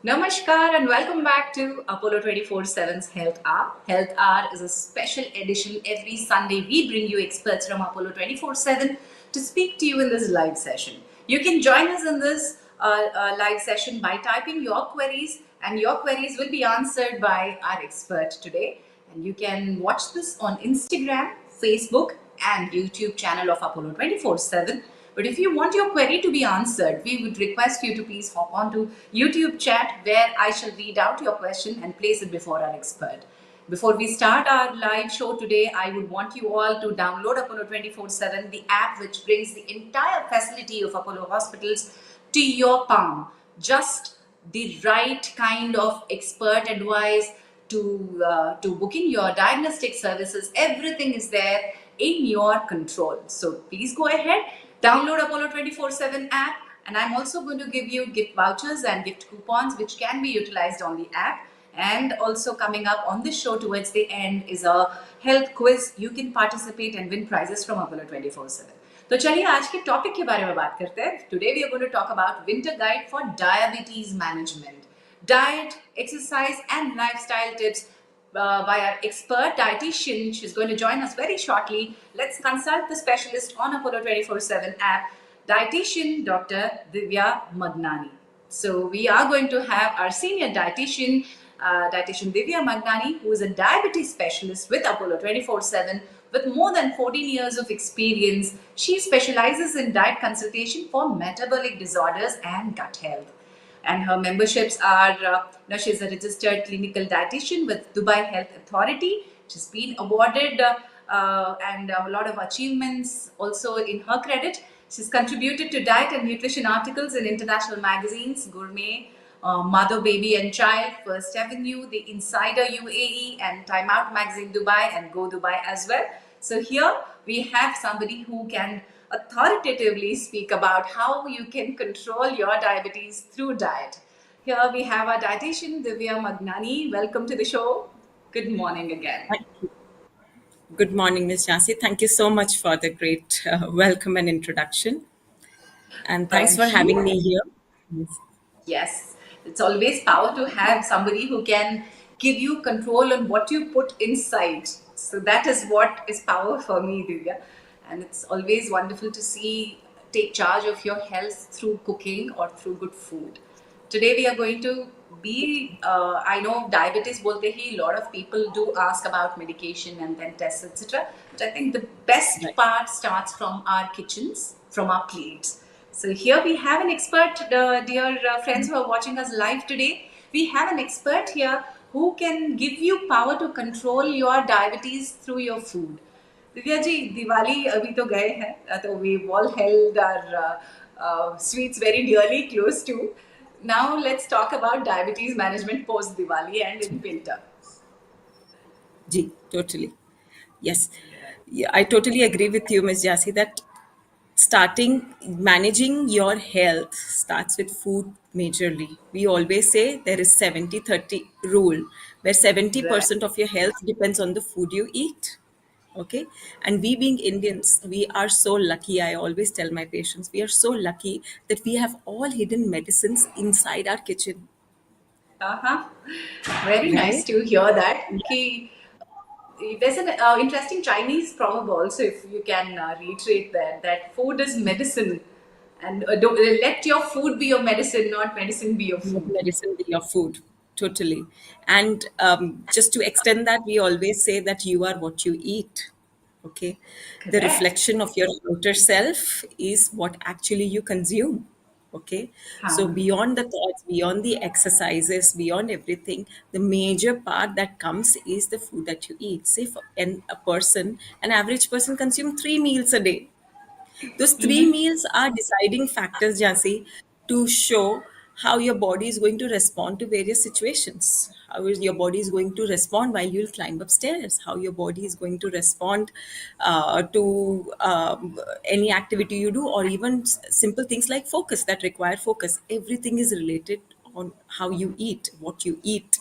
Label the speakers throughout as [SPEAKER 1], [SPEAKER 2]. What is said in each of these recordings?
[SPEAKER 1] Namaskar and welcome back to Apollo 24/7's Health Hour. Health Hour is a special edition. Every Sunday, we bring you experts from Apollo 24/7 to speak to you in this live session. You can join us in this live session by typing your queries, and your queries will be answered by our expert today. And you can watch this on Instagram, Facebook, and YouTube channel of Apollo 24/7. But if you want your query to be answered, we would request you to please hop on to YouTube chat where I shall read out your question and place it before our expert. Before we start our live show today, I would want you all to download Apollo 24/7, the app which brings the entire facility of Apollo hospitals to your palm. Just the right kind of expert advice to booking your diagnostic services. Everything is there in your control. So please go ahead, download Apollo 24/7 app, and I'm also going to give you gift vouchers and gift coupons which can be utilized on the app. And also coming up on this show towards the end is a health quiz. You can participate and win prizes from Apollo 24/7. तो चलिए आज के topic के बारे में बात करते हैं. Today we are going to talk about winter guide for diabetes management. Diet, exercise and lifestyle tips by our expert dietitian. She's going to join us very shortly. Let's consult the specialist on Apollo 24/7 app, dietitian Dr. Divya Magnani. So we are going to have our senior dietitian, dietitian Divya Magnani, who is a diabetes specialist with Apollo 24/7 with more than 14 years of experience. She specializes in diet consultation for metabolic disorders and gut health. And her memberships are, she's a registered clinical dietitian with Dubai Health Authority. She's been awarded and a lot of achievements also in her credit. She's contributed to diet and nutrition articles in international magazines, Gourmet, Mother, Baby and Child, First Avenue, The Insider UAE, and Time Out Magazine Dubai, and Go Dubai as well. So here we have somebody who can authoritatively speak about how you can control your diabetes through diet. Here we have our dietitian Divya Magnani. Welcome to the show. Good morning again.
[SPEAKER 2] Thank you. Good morning, Ms. Jhansi. Thank you so much for the great welcome and introduction. And thanks for
[SPEAKER 1] Thank
[SPEAKER 2] having
[SPEAKER 1] you.
[SPEAKER 2] me here. Yes.
[SPEAKER 1] Yes, it's always power to have somebody who can give you control on what you put inside. So that is what is power for me, Divya. And it's always wonderful to see take charge of your health through cooking or through good food. Today we are going to be, I know diabetes bolte hi, a lot of people do ask about medication and then tests, etc. But I think the best
[SPEAKER 2] Right.
[SPEAKER 1] part starts from our kitchens, from our plates. So here we have an expert, dear friends who are watching us live today. We have an expert here who can give you power to control your diabetes through your food. Divya ji, Diwali अभी तो गए हैं, तो we've all held our sweets very dearly close to. Now let's talk about diabetes management post Diwali and in winter.
[SPEAKER 2] Ji, totally. Yes. Yeah, I totally agree with you, Ms. Jhansi, that managing your health starts with food majorly. We always say there is 70-30 rule, where
[SPEAKER 1] Right.
[SPEAKER 2] 70% of your health depends on the food you eat. Okay. And we being Indians, we are so lucky. I always tell my patients, we are so lucky that we have all hidden medicines inside our kitchen.
[SPEAKER 1] Uh-huh. Very nice
[SPEAKER 2] Right?
[SPEAKER 1] to hear that. Ki, there's an interesting Chinese proverb also, if you can reiterate that food is medicine. And don't, let your food be your medicine, not medicine be your
[SPEAKER 2] Let
[SPEAKER 1] food.
[SPEAKER 2] medicine be your food. Totally. And just to extend that, we always say that you are what you eat. Okay. The
[SPEAKER 1] Correct.
[SPEAKER 2] reflection of your outer self is what actually you consume. Okay. So
[SPEAKER 1] Huh.
[SPEAKER 2] beyond the thoughts, beyond the exercises, beyond everything, the major part that comes is the food that you eat. Say for an average person consume 3 meals a day. Those 3 meals are deciding factors, Jansi, to show how your body is going to respond to various situations. How is your body is going to respond while you'll climb upstairs? How your body is going to respond to any activity you do, or even simple things like focus that require focus. Everything is related on how you eat, what you eat.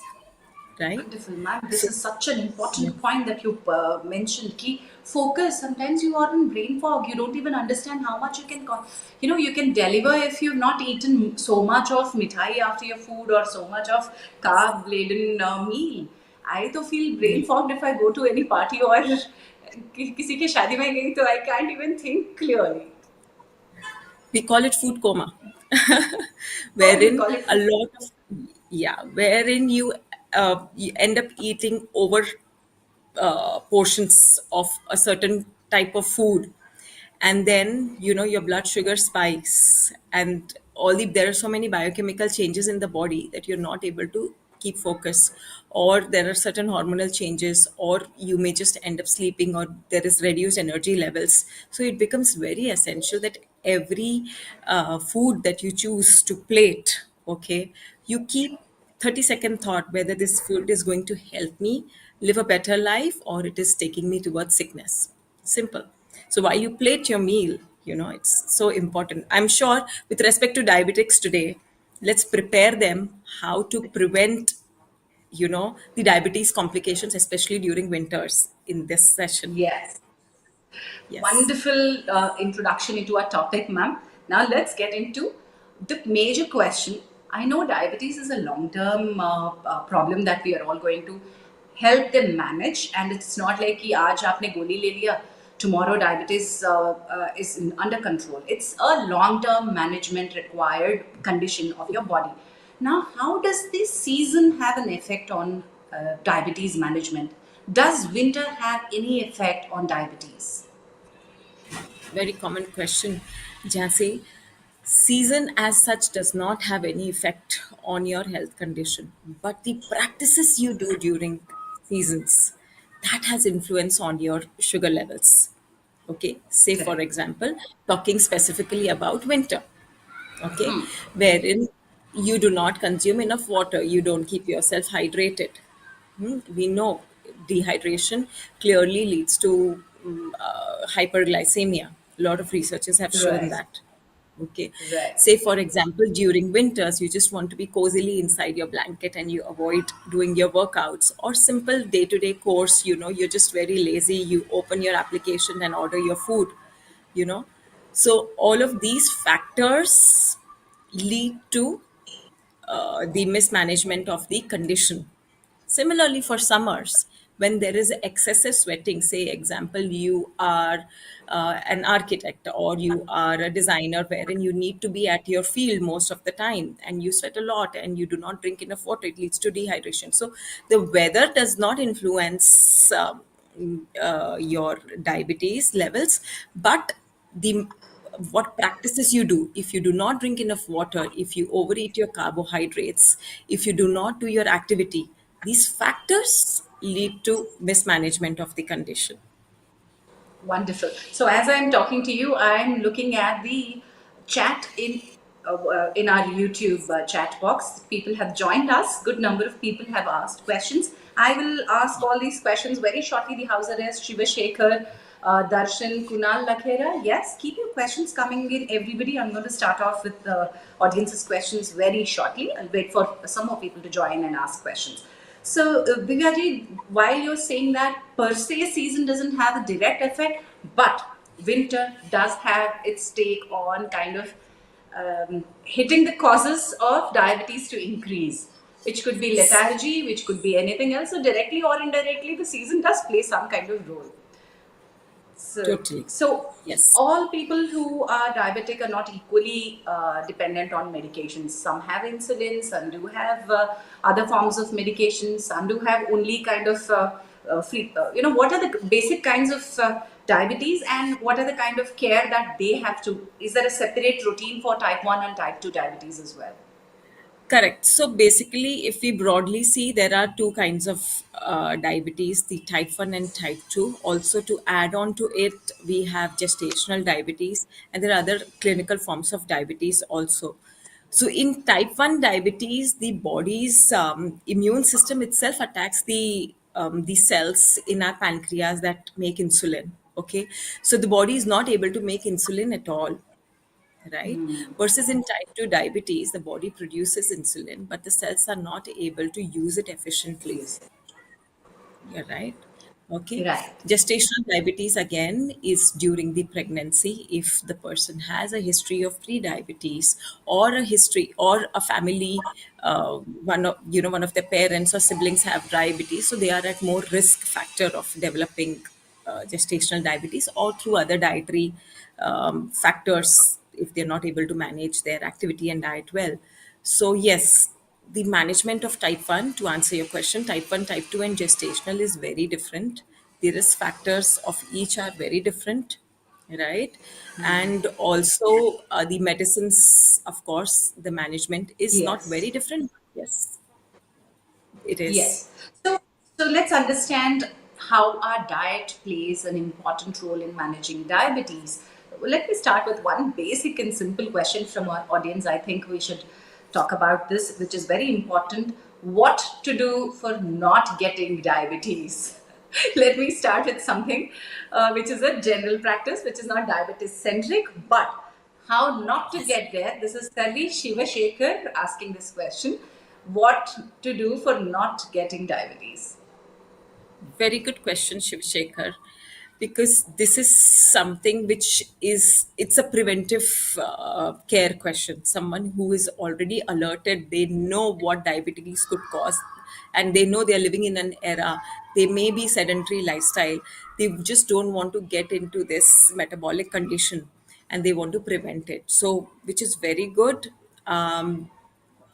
[SPEAKER 2] right?
[SPEAKER 1] Wonderful, ma'am. This
[SPEAKER 2] So
[SPEAKER 1] is such an
[SPEAKER 2] yeah.
[SPEAKER 1] important point that you mentioned. Key focus. Sometimes you are in brain fog. You don't even understand how much you can, you can deliver if you've not eaten so much of mithai after your food or so much of carb-laden meal. I तो feel brain fogged if I go to any party or किसी के शादी में गई तो I can't even think clearly.
[SPEAKER 2] We call it food coma,
[SPEAKER 1] Oh, you
[SPEAKER 2] wherein
[SPEAKER 1] call it
[SPEAKER 2] a
[SPEAKER 1] food.
[SPEAKER 2] lot of, yeah, wherein you end up eating over portions of a certain type of food, and then your blood sugar spikes, and there are so many biochemical changes in the body that you're not able to keep focus, or there are certain hormonal changes, or you may just end up sleeping, or there is reduced energy levels. So it becomes very essential that every food that you choose to plate, okay, you keep 30-second thought whether this food is going to help me live a better life or it is taking me towards sickness. Simple. So while you plate your meal, it's so important. I'm sure with respect to diabetics today, let's prepare them how to prevent, the diabetes complications, especially during winters in this session.
[SPEAKER 1] Yes.
[SPEAKER 2] Yes.
[SPEAKER 1] Wonderful introduction into our topic, ma'am. Now let's get into the major question. I know diabetes is a long-term problem that we are all going to help them manage, and it's not like कि आज आपने गोली ले लिया, tomorrow diabetes is under control. It's a long-term management required condition of your body. Now, how does this season have an effect on diabetes management? Does winter have any effect on diabetes?
[SPEAKER 2] Very common question, Jancy. Season as such does not have any effect on your health condition, but the practices you do during seasons, that has influence on your sugar levels. Okay, say for
[SPEAKER 1] Correct.
[SPEAKER 2] example, talking specifically about winter, okay, wherein you do not consume enough water, you don't keep yourself hydrated. We know dehydration clearly leads to hyperglycemia. A lot of researchers have shown
[SPEAKER 1] Right.
[SPEAKER 2] that. Okay.
[SPEAKER 1] Right.
[SPEAKER 2] Say, for example, during winters, you just want to be cozily inside your blanket and you avoid doing your workouts or simple day to day course. You're just very lazy. You open your application and order your food, you know. So, all of these factors lead to the mismanagement of the condition. Similarly, for summers, when there is excessive sweating, say, example, you are an architect or you are a designer, wherein you need to be at your field most of the time and you sweat a lot and you do not drink enough water, it leads to dehydration. So, the weather does not influence your diabetes levels, but the what practices you do. If you do not drink enough water, if you overeat your carbohydrates, if you do not do your activity, these factors lead to mismanagement of the condition.
[SPEAKER 1] Wonderful. So as I'm talking to you, I'm looking at the chat in our YouTube chat box. People have joined us. Good number of people have asked questions. I will ask all these questions very shortly. The house arrest, Shiva Shekhar, Darshan, Kunal Lakhera. Yes, keep your questions coming in, everybody. I'm going to start off with the audience's questions very shortly. I'll wait for some more people to join and ask questions. So, Divyaji, while you're saying that per se season doesn't have a direct effect, but winter does have its take on kind of hitting the causes of diabetes to increase, which could be lethargy, which could be anything else. So, directly or indirectly, the season does play some kind of role. So,
[SPEAKER 2] Totally.
[SPEAKER 1] so
[SPEAKER 2] Yes.
[SPEAKER 1] all people who are diabetic are not equally dependent on medications. Some have insulin, some do have other forms of medications, some do have only kind of free. What are the basic kinds of diabetes and what are the kind of care that they have to? Is there a separate routine for type 1 and type 2 diabetes as well?
[SPEAKER 2] Correct. So basically, if we broadly see, there are two kinds of diabetes, the type 1 and type 2. Also, to add on to it, we have gestational diabetes, and there are other clinical forms of diabetes also. So, in type 1 diabetes, the body's immune system itself attacks the cells in our pancreas that make insulin. Okay. So, the body is not able to make insulin at all. right? Versus in type 2 diabetes, the body produces insulin, but the cells are not able to use it efficiently.
[SPEAKER 1] Yes.
[SPEAKER 2] Yeah, right. Okay.
[SPEAKER 1] Right.
[SPEAKER 2] Gestational diabetes again is during the pregnancy if the person has a history of pre-diabetes or a history or a family, one of their parents or siblings have diabetes, so they are at more risk factor of developing gestational diabetes or through other dietary factors if they're not able to manage their activity and diet well. So, yes, the management of type 1, to answer your question, type 1, type 2, and gestational is very different. The risk factors of each are very different, right? And also, the medicines, of course, the management is not very
[SPEAKER 1] Yes.
[SPEAKER 2] different. Yes, it is.
[SPEAKER 1] Yes. So, so let's understand how our diet plays an important role in managing diabetes. Let me start with one basic and simple question from our audience. I think we should talk about this, which is very important. What to do for not getting diabetes? Let me start with something which is a general practice, which is not diabetes centric, but how not to
[SPEAKER 2] Yes.
[SPEAKER 1] get there. This is Kavi Shivashekhar asking this question. What to do for not getting diabetes?
[SPEAKER 2] Very good question, Shiv Shekhar, because this is something which is it's a preventive care question. Someone who is already alerted, they know what diabetes could cause, and they know they are living in an era. They may be sedentary lifestyle. They just don't want to get into this metabolic condition, and they want to prevent it. So, which is very good.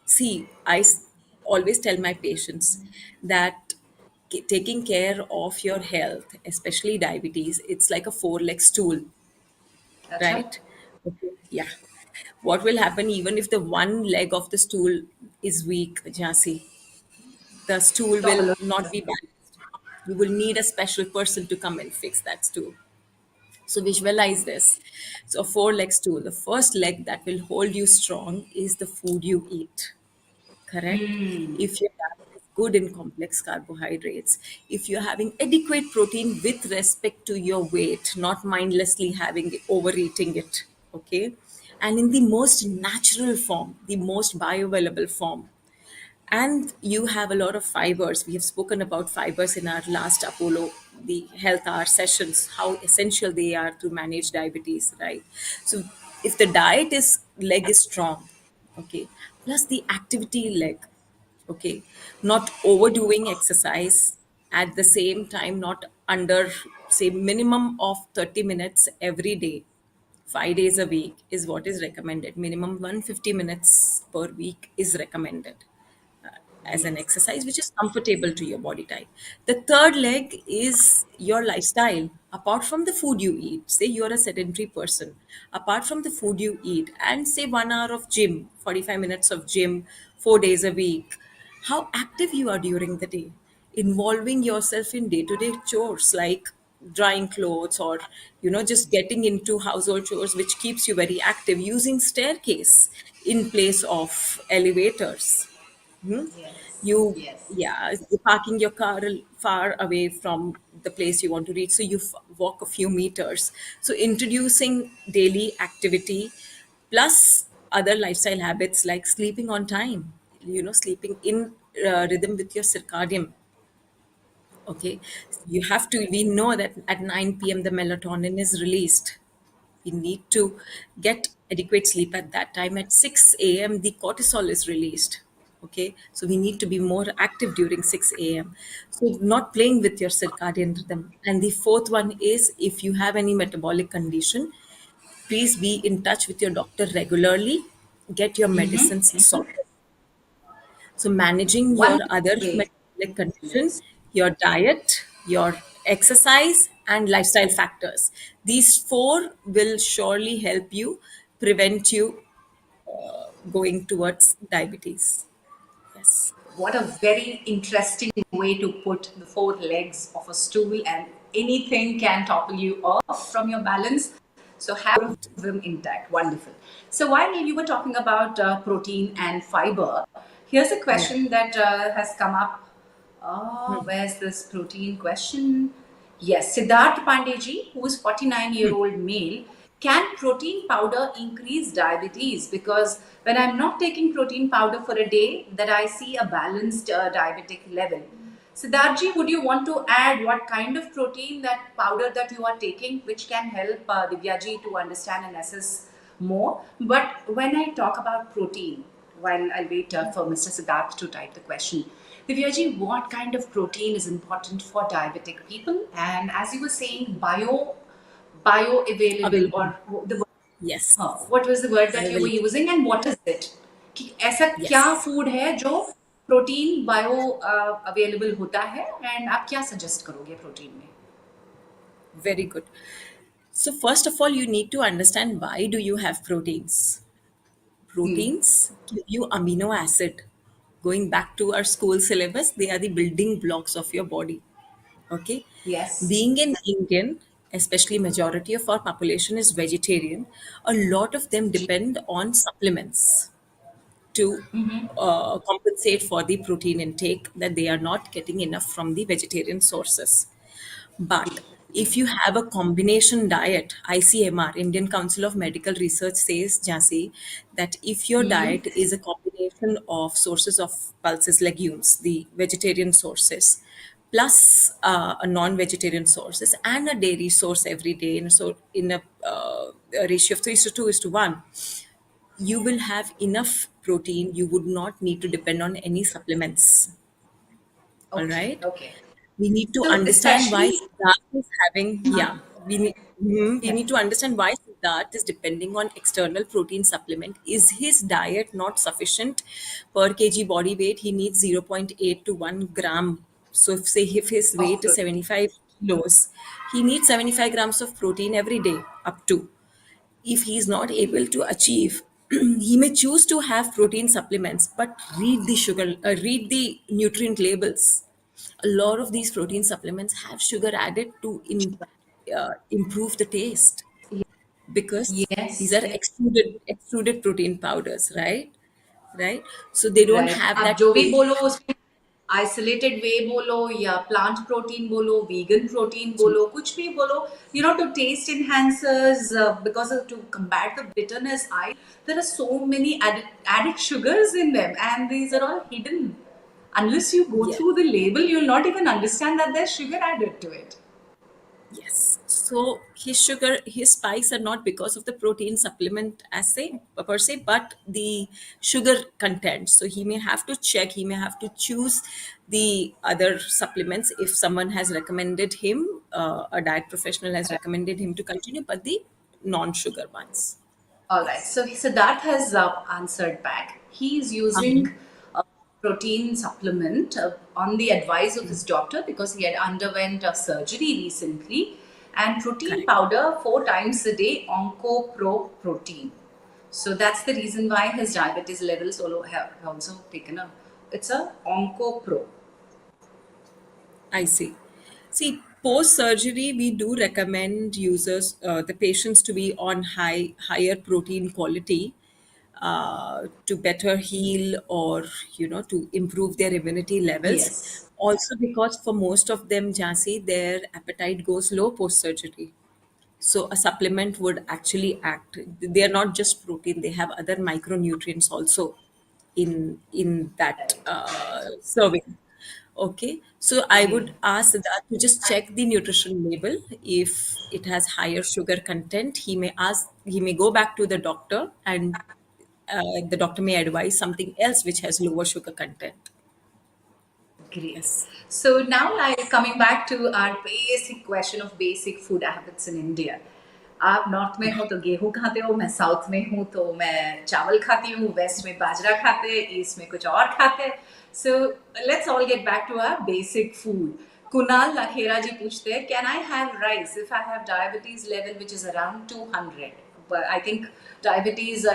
[SPEAKER 2] See, always tell my patients that taking care of your health, especially diabetes, it's like a four-leg stool,
[SPEAKER 1] Acha?
[SPEAKER 2] right? Okay. Yeah. What will happen even if the one leg of the stool is weak, Jhansi? The stool
[SPEAKER 1] Talk a
[SPEAKER 2] will
[SPEAKER 1] little.
[SPEAKER 2] not be balanced. You will need a special person to come and fix that stool. So visualize this. So a four-leg stool. The first leg that will hold you strong is the food you eat. Correct? If your diet is good in complex carbohydrates, if you're having adequate protein with respect to your weight, not mindlessly having overeating it, okay? And in the most natural form, the most bioavailable form, and you have a lot of fibers. We have spoken about fibers in our last Apollo, the health hour sessions, how essential they are to manage diabetes, right? So if the diet is leg is strong, okay, plus the activity leg, okay, not overdoing exercise, at the same time not under, say, minimum of 30 minutes every day, 5 days a week is what is recommended. Minimum 150 minutes per week is recommended as an
[SPEAKER 1] Yes.
[SPEAKER 2] exercise which is comfortable to your body type. The third leg is your lifestyle. Apart from the food you eat, say you're a sedentary person, apart from the food you eat, and say 1 hour of gym, 45 minutes of gym, 4 days a week, how active you are during the day, involving yourself in day to day chores like drying clothes or just getting into household chores which keeps you very active, using staircase in place of elevators. Hmm?
[SPEAKER 1] Yes.
[SPEAKER 2] You,
[SPEAKER 1] Yes.
[SPEAKER 2] yeah, you're parking your car far away from the place you want to reach, so you walk a few meters. So introducing daily activity plus other lifestyle habits like sleeping on time, sleeping in rhythm with your circadian. Okay, you have to, we know that at 9 p.m. the melatonin is released. We need to get adequate sleep at that time. At 6 a.m. the cortisol is released. Okay, so we need to be more active during 6 a.m. So not playing with your circadian rhythm. And the fourth one is, if you have any metabolic condition, please be in touch with your doctor regularly, get your medicines sorted. So managing your other
[SPEAKER 1] Wonderful way.
[SPEAKER 2] metabolic condition,
[SPEAKER 1] Yes.
[SPEAKER 2] your diet, your exercise, and lifestyle factors. These four will surely help you prevent you going towards diabetes. Yes.
[SPEAKER 1] What a very interesting way to put the four legs of a stool, and anything can topple you off from your balance. So have them intact. Wonderful. So while you were talking about protein and fiber, here's a
[SPEAKER 2] Yeah.
[SPEAKER 1] question that has come up. Where's this protein question? Yes, Siddharth Pandeyji, who is 49-year-old male, Can protein powder increase diabetes? Because when I'm not taking protein powder for a day, that I see a balanced diabetic level. Siddharji, would you want to add what kind of protein that powder that you are taking, which can help Divyaji to understand and assess more? But when I talk about protein, while I'll wait for Mr. Siddharth to type the question, Divyaji, what kind of protein is important for diabetic people? And as you were saying, bioavailable,
[SPEAKER 2] Available.
[SPEAKER 1] or the
[SPEAKER 2] Yes.
[SPEAKER 1] what was the word
[SPEAKER 2] I
[SPEAKER 1] that you
[SPEAKER 2] will.
[SPEAKER 1] were using, and what is it कि ऐसा क्या
[SPEAKER 2] Yes.
[SPEAKER 1] Food है जो protein bio available होता है, and आप क्या suggest करोगे प्रोटीन में?
[SPEAKER 2] Very good. So first of all, you need to understand why do you have proteins. Proteins give you amino acid. Going back to our school syllabus, they are the building blocks of your body. Okay.
[SPEAKER 1] Yes.
[SPEAKER 2] Being an Indian, especially majority of our population is vegetarian, a lot of them
[SPEAKER 1] जी.
[SPEAKER 2] depend on supplements to compensate for the protein intake that they are not getting enough from the vegetarian sources.
[SPEAKER 1] जी.
[SPEAKER 2] But
[SPEAKER 1] जी.
[SPEAKER 2] if you have a combination diet, ICMR, Indian Council of Medical Research says, Jhansi, that if your diet is a combination of sources of pulses, legumes, the vegetarian sources, plus a non-vegetarian sources and a dairy source every day, and so in a ratio of 3:2:1, you will have enough protein. You would not need to depend on any supplements. All
[SPEAKER 1] Okay.
[SPEAKER 2] right.
[SPEAKER 1] Okay.
[SPEAKER 2] We need to
[SPEAKER 1] So
[SPEAKER 2] understand why
[SPEAKER 1] especially,
[SPEAKER 2] Siddharth is having,
[SPEAKER 1] uh,
[SPEAKER 2] yeah, we
[SPEAKER 1] yeah.
[SPEAKER 2] need to understand why Siddharth is depending on external protein supplement. Is his diet not sufficient per kg body weight? He needs 0.8 to 1 gram. So if say if his
[SPEAKER 1] Of
[SPEAKER 2] weight is
[SPEAKER 1] protein.
[SPEAKER 2] 75 kilos, he needs 75 grams of protein every day up to. If he is not able to achieve, he may choose to have protein supplements, but read the nutrient labels. A lot of these protein supplements have sugar added to improve the taste, because these
[SPEAKER 1] Yes.
[SPEAKER 2] are
[SPEAKER 1] Yes.
[SPEAKER 2] extruded protein powders, right, so they don't
[SPEAKER 1] right,
[SPEAKER 2] have
[SPEAKER 1] आप
[SPEAKER 2] that
[SPEAKER 1] जो भी
[SPEAKER 2] taste.
[SPEAKER 1] बोलो उसमें, isolated whey बोलो या plant protein बोलो, vegan protein बोलो, कुछ भी बोलो, to taste enhancers, because to combat the bitterness, there are so many added sugars in them, and these are all hidden. Unless you go
[SPEAKER 2] Yes.
[SPEAKER 1] through the label, you'll not even understand that there's sugar added to it.
[SPEAKER 2] Yes. So his spikes are not because of the protein supplement per se, but the sugar content. So he may have to check, he may have to choose the other supplements if someone has recommended him, a diet professional has recommended him to continue, but the non-sugar ones.
[SPEAKER 1] All right.
[SPEAKER 2] Yes.
[SPEAKER 1] So Siddharth has answered back. He's using
[SPEAKER 2] Um,
[SPEAKER 1] a protein supplement on the advice of his doctor because he had underwent a surgery recently. And protein
[SPEAKER 2] Correct.
[SPEAKER 1] powder 4 times a day, Onco Pro Protein. So that's the reason why his diabetes levels have also taken a. It's a Onco Pro.
[SPEAKER 2] I see. See, post surgery, we do recommend users, the patients, to be on higher protein quality to better heal, or to improve their immunity levels.
[SPEAKER 1] Yes.
[SPEAKER 2] Also, because for most of them, Jhansi, their appetite goes low post surgery. So a supplement would actually act. They are not just protein; they have other micronutrients also in that
[SPEAKER 1] Right. Right.
[SPEAKER 2] serving. Okay, so I would
[SPEAKER 1] Agreed.
[SPEAKER 2] ask that to just check the nutrition label. If it has higher sugar content, he may go back to the doctor, and the doctor may advise something else which has lower sugar content.
[SPEAKER 1] Great.
[SPEAKER 2] Yes.
[SPEAKER 1] So now, like coming back to our basic question of basic food habits in India. आप north में हो तो गेहूं खाते हो, मैं south में हूँ तो मैं चावल खाती हूँ, वेस्ट में बाजरा खाते हैं, ईस्ट में कुछ और खाते हैं. So let's all get back to our basic food. Kunal Lakhera ji पूछते हैं, can I have rice if I have diabetes level which is around 200? But I think diabetes,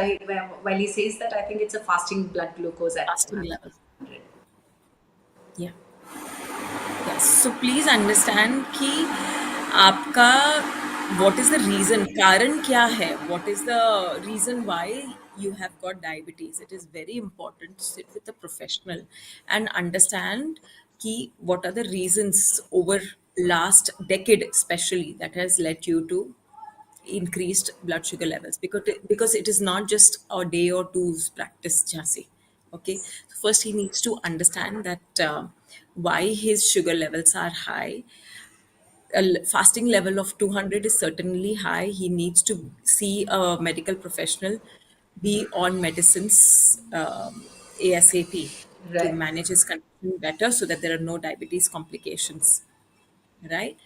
[SPEAKER 1] while he says that, I think it's a fasting blood glucose at
[SPEAKER 2] Fasting level.
[SPEAKER 1] 200.
[SPEAKER 2] Yeah. Yes. So please understand कि आपका what is the reason, कारण क्या है, what is the reason why you have got diabetes. It is very important to sit with a professional and understand कि what are the reasons over last decade especially that has led you to increased blood sugar levels, because it is not just a day or two's practice, Jhansi. Okay, so first he needs to understand that why his sugar levels are high. Fasting level of 200 is certainly high. He needs to see a medical professional, be on medicines ASAP, to
[SPEAKER 1] Right.
[SPEAKER 2] manage his condition better, so that there are no diabetes complications. Right?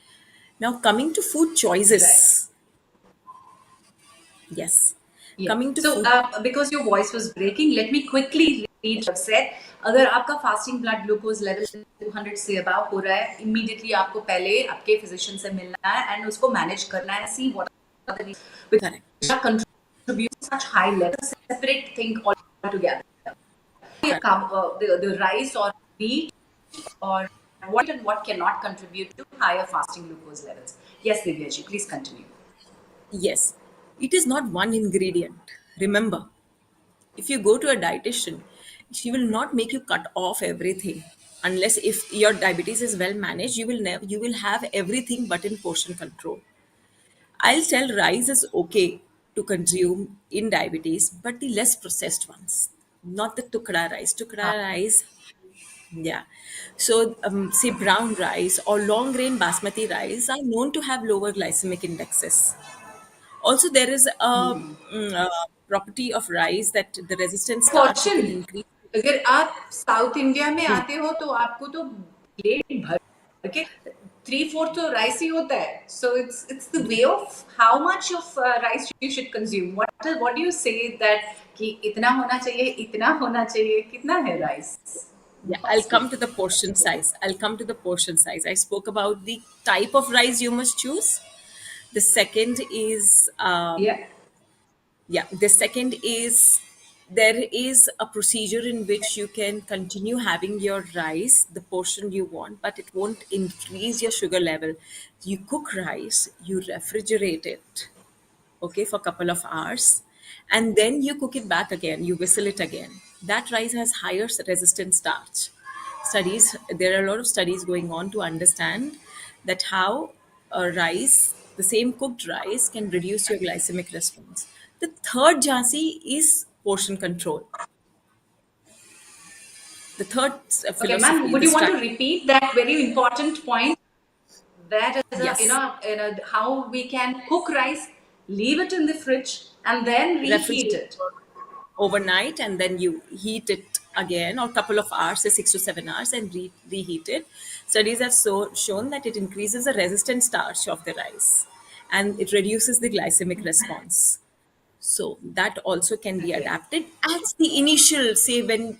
[SPEAKER 2] Now, coming to food
[SPEAKER 1] Right.
[SPEAKER 2] choices. Yes.
[SPEAKER 1] Yeah.
[SPEAKER 2] Coming to
[SPEAKER 1] So,
[SPEAKER 2] food.
[SPEAKER 1] because your voice was breaking, let me quickly read what you have said. अगर आपका fasting blood glucose level 200 से above हो रहा है, immediately आपको पहले आपके physician से मिलना है and उसको manage करना है. See what are the reasons which
[SPEAKER 2] Correct.
[SPEAKER 1] are contributing such high levels. Separate thing altogether.
[SPEAKER 2] Correct.
[SPEAKER 1] The rice or wheat or what and what cannot contribute to higher fasting glucose levels. Yes, Divya ji, please continue.
[SPEAKER 2] Yes. It is not one ingredient. Remember, if you go to a dietitian, she will not make you cut off everything. Unless if your diabetes is well managed, you will have everything but in portion control. I'll tell rice is okay to consume in diabetes, but the less processed ones, not the tukra rice. Tukra rice, yeah. So, say brown rice or long grain basmati rice are known to have lower glycemic indexes. Also, there is a property of rice that the resistant starch you
[SPEAKER 1] Portion.
[SPEAKER 2] can increase.
[SPEAKER 1] अगर आप south India में आते हो तो आपको तो plate भर के 3/4 तो राइस ही होता है. So it's the way of how much of rice you should consume. What do you say that कि इतना होना चाहिए, इतना होना चाहिए, कितना है rice
[SPEAKER 2] Yeah, I'll
[SPEAKER 1] basket?
[SPEAKER 2] come to the portion size. I'll come to the portion size. I spoke about the type of rice you must choose. The second is
[SPEAKER 1] Yeah.
[SPEAKER 2] Yeah, the second is there is a procedure in which you can continue having your rice, the portion you want, but it won't increase your sugar level. You cook rice, you refrigerate it, okay, for a couple of hours, and then you cook it back again, you whistle it again. That rice has higher resistant starch. There are a lot of studies going on to understand that how a rice, the same cooked rice, can reduce your glycemic response. The third, Jhansi, is portion control. The third
[SPEAKER 1] Okay, ma'am,
[SPEAKER 2] philosophy,
[SPEAKER 1] would
[SPEAKER 2] the
[SPEAKER 1] you want to
[SPEAKER 2] strategy.
[SPEAKER 1] repeat that very important point? That is a,
[SPEAKER 2] Yes,
[SPEAKER 1] how we can cook rice, leave it in the fridge, and then reheat
[SPEAKER 2] refrigerate
[SPEAKER 1] it.
[SPEAKER 2] overnight, and then you heat it again, or couple of hours, say 6 to 7 hours, and reheat it. Studies have shown that it increases the resistant starch of the rice, and it reduces the glycemic response. So that also can be
[SPEAKER 1] Okay.
[SPEAKER 2] adapted as the initial, say, when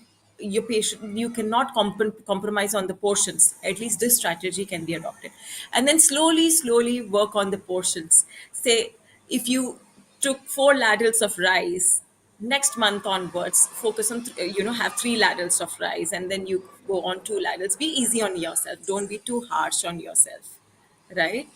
[SPEAKER 2] your patient, you cannot compromise on the portions, at least this strategy can be adopted, and then slowly work on the portions. Say if you took 4 ladles of rice, next month onwards focus on have 3 ladles of rice, and then you go on 2 ladles. Be easy on yourself, don't be too harsh on yourself, right?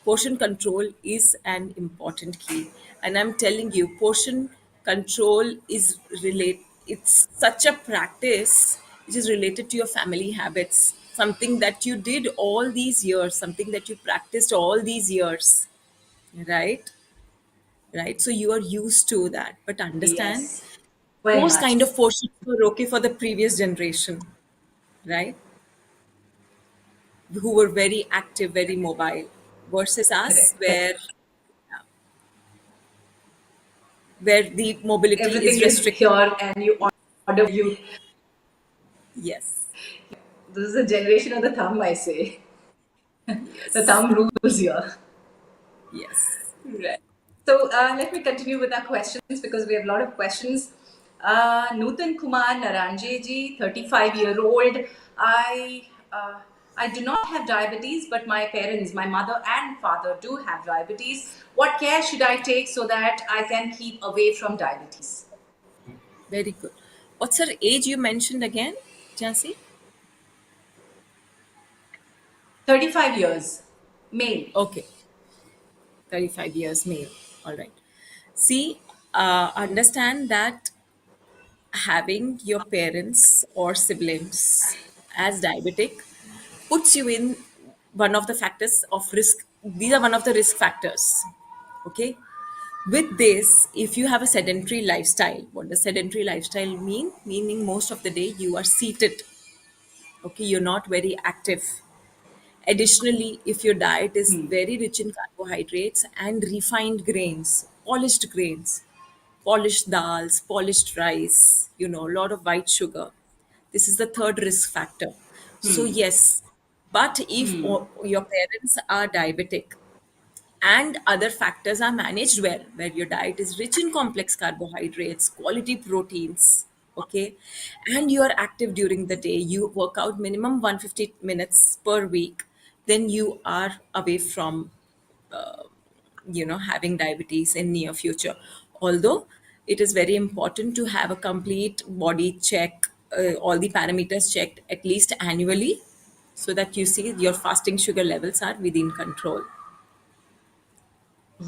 [SPEAKER 2] Portion control is an important key, and I'm telling you, portion control is relate it's such a practice which is related to your family habits, something that you did all these years, something that you practiced all these years, right? Right, so you are used to that, but understand
[SPEAKER 1] Yes, very
[SPEAKER 2] those
[SPEAKER 1] much.
[SPEAKER 2] kind of portions were okay for the previous generation, right, who were very active, very mobile, versus us,
[SPEAKER 1] Correct. Correct.
[SPEAKER 2] where the mobility is
[SPEAKER 1] Everything is
[SPEAKER 2] restricted.
[SPEAKER 1] here, and you order you.
[SPEAKER 2] Yes,
[SPEAKER 1] This is a generation of the thumb, I say. The
[SPEAKER 2] yes,
[SPEAKER 1] thumb rules here.
[SPEAKER 2] yes.
[SPEAKER 1] Right. So let me continue with our questions because we have a lot of questions. Nutan Kumar Naranje ji, 35-year-old. I uh, I do not have diabetes, but my parents, my mother and father, do have diabetes. What care should I take so that I can keep away from diabetes?
[SPEAKER 2] Very good. What's her age you mentioned again, Jansi?
[SPEAKER 1] 35 years, male.
[SPEAKER 2] Okay, 35 years male. All right. See, understand that having your parents or siblings as diabetic puts you in one of the factors of risk. These are one of the risk factors. Okay. With this, if you have a sedentary lifestyle, what does sedentary lifestyle mean? Meaning most of the day you are seated. Okay, you're not very active. Additionally, if your diet is very rich in carbohydrates and refined grains, polished dals, polished rice, a lot of white sugar, this is the third risk factor. So, yes, but if your parents are diabetic, and other factors are managed well, where your diet is rich in complex carbohydrates, quality proteins, okay, and you are active during the day, you work out minimum 150 minutes per week, then you are away from having diabetes in near future. Although it is very important to have a complete body check, all the parameters checked at least annually, so that you see your fasting sugar levels are within control.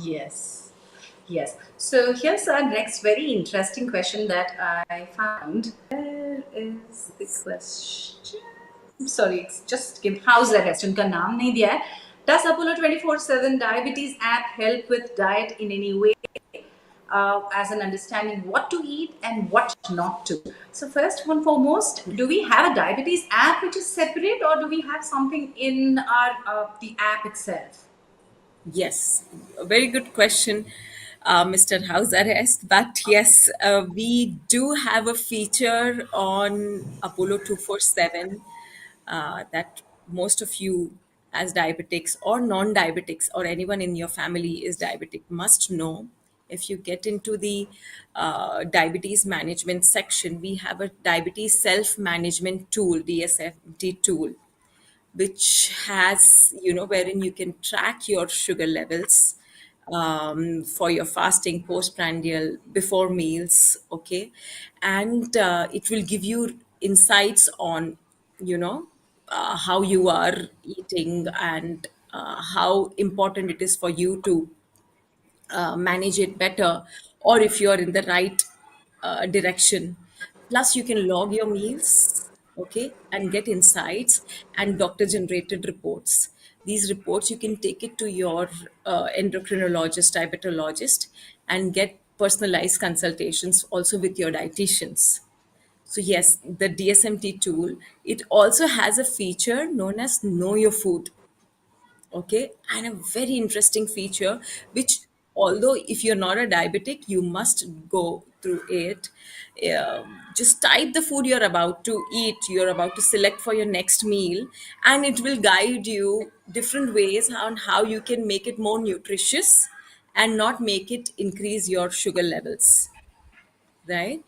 [SPEAKER 1] Yes. Yes. So here's our next very interesting question that I found. Where is the question? Sorry, it's just give house arrest. उनका नाम नहीं दिया है. Does Apollo 24/7 diabetes app help with diet in any way? As an understanding what to eat and what not to. So first and foremost, do we have a diabetes app which is separate, or do we have something in our the app itself?
[SPEAKER 2] Yes, a very good question, Mr. House Arrest. But yes, we do have a feature on Apollo 247 that most of you, as diabetics or non diabetics, or anyone in your family is diabetic, must know. If you get into the diabetes management section, we have a diabetes self management tool, DSMT tool, which has, wherein you can track your sugar levels for your fasting, postprandial, before meals, okay? And it will give you insights on, how you are eating, and how important it is for you to manage it better, or if you're in the right direction. Plus, you can log your meals, okay, and get insights and doctor generated reports. These reports, you can take it to your endocrinologist, diabetologist, and get personalized consultations also with your dietitians. So yes, the DSMT tool, it also has a feature known as Know Your Food, okay, and a very interesting feature, which, although if you're not a diabetic, you must go through it. Just type the food you're about to eat, you're about to select for your next meal, and it will guide you different ways on how you can make it more nutritious and not make it increase your sugar levels, right?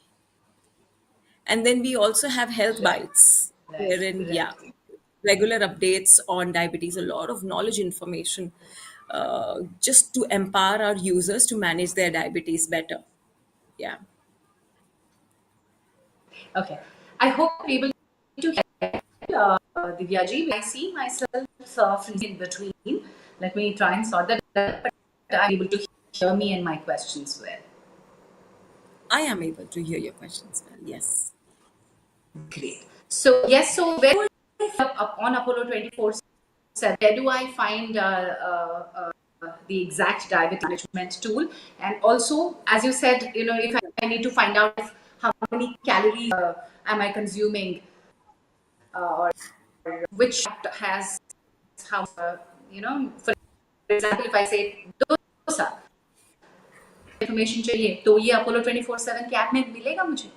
[SPEAKER 2] And then we also have health
[SPEAKER 1] Right.
[SPEAKER 2] bites,
[SPEAKER 1] Right.
[SPEAKER 2] wherein, yeah,
[SPEAKER 1] Right.
[SPEAKER 2] regular updates on diabetes, a lot of knowledge information, just to empower our users to manage their diabetes better. Yeah.
[SPEAKER 1] Okay. I hope you're able to hear Divyaji. I see myself freezing in between. Let me try and sort that out. But I'm able to hear me and my questions well.
[SPEAKER 2] I am able to hear your questions well. Yes.
[SPEAKER 1] Great. So yes. So where do I up on Apollo 24/7? Where do I find the exact diabetes management tool? And also, as you said, if I need to find out how many calories am I consuming, or which has how for example if I say dosa information चाहिए तो ये Apollo 24/7 के app में मिलेगा मुझे.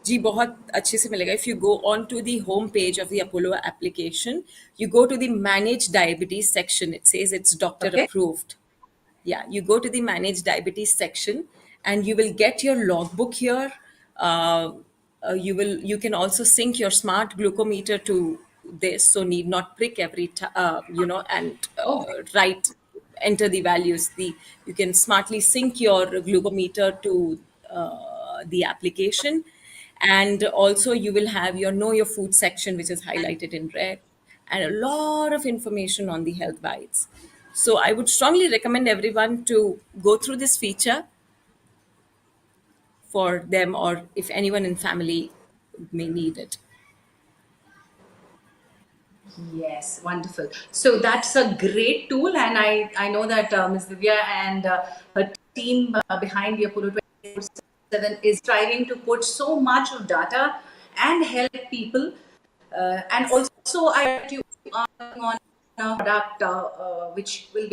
[SPEAKER 2] जी, बहुत अच्छे से मिलेगा. If you go on to the home page of the Apollo application, you go to the manage diabetes section. It says it's doctor
[SPEAKER 1] Okay.
[SPEAKER 2] approved. Yeah, you go to the manage diabetes section, and you will get your logbook here. uh, you can also sync your smart glucometer to this, so need not prick every time, and
[SPEAKER 1] Oh,
[SPEAKER 2] write, enter the values. The You can smartly sync your glucometer to the application. And also you will have your know your food section, which is highlighted in red, and a lot of information on the health bites. So I would strongly recommend everyone to go through this feature for them, or if anyone in family may need it.
[SPEAKER 1] Yes, wonderful. So that's a great tool, and I know that Ms. Divya and her team behind the Apollo 24/7 is striving to put so much of data and help people. And also, I heard you are working on a product which will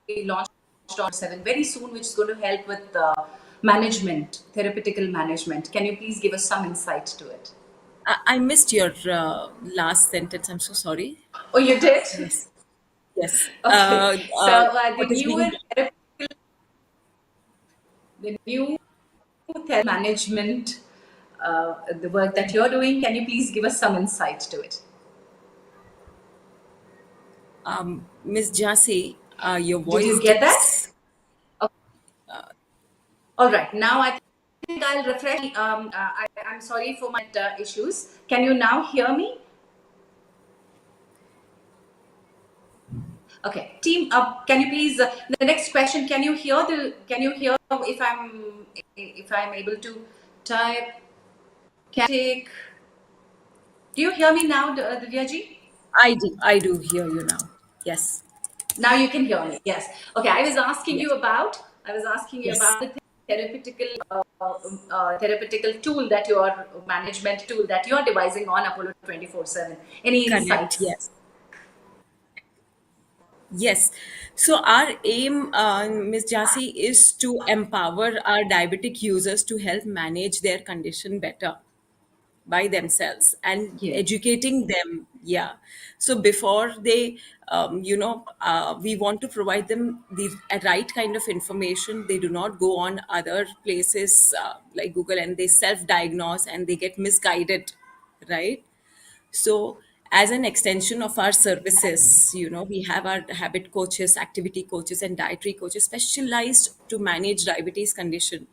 [SPEAKER 1] be launched on 7 very soon, which is going to help with management, therapeutical management. Can you please give us some insight to it?
[SPEAKER 2] I missed your last sentence. I'm so sorry.
[SPEAKER 1] Oh, you did?
[SPEAKER 2] Yes. Yes.
[SPEAKER 1] Okay. So
[SPEAKER 2] What is being
[SPEAKER 1] the new therapy management, the work that you're doing, can you please give us some insight to it?
[SPEAKER 2] Miss Jasi, your
[SPEAKER 1] Did
[SPEAKER 2] voice
[SPEAKER 1] you get that?
[SPEAKER 2] dips.
[SPEAKER 1] Okay. All right. Now I think I'll refresh. I'm sorry for my issues. Can you now hear me? Okay. Team up. Can you please? The next question. Can you hear the? Can you hear if I'm able to type? Can I take? Do you hear me now, Divya ji?
[SPEAKER 2] I do hear you now. Yes.
[SPEAKER 1] Now you can hear me. Yes. Okay.
[SPEAKER 2] Yes.
[SPEAKER 1] I was asking you
[SPEAKER 2] Yes.
[SPEAKER 1] about the therapeutical tool that your management tool that you are devising on Apollo 24/7. Any
[SPEAKER 2] Correct.
[SPEAKER 1] insights?
[SPEAKER 2] Yes. Yes. So our aim, Ms. Jasi, is to empower our diabetic users to help manage their condition better by themselves and
[SPEAKER 1] Yes.
[SPEAKER 2] educating them. Yeah. So before they, we want to provide them the right kind of information. They do not go on other places like Google and they self-diagnose and they get misguided, right? So, as an extension of our services, we have our habit coaches, activity coaches, and dietary coaches specialized to manage diabetes condition.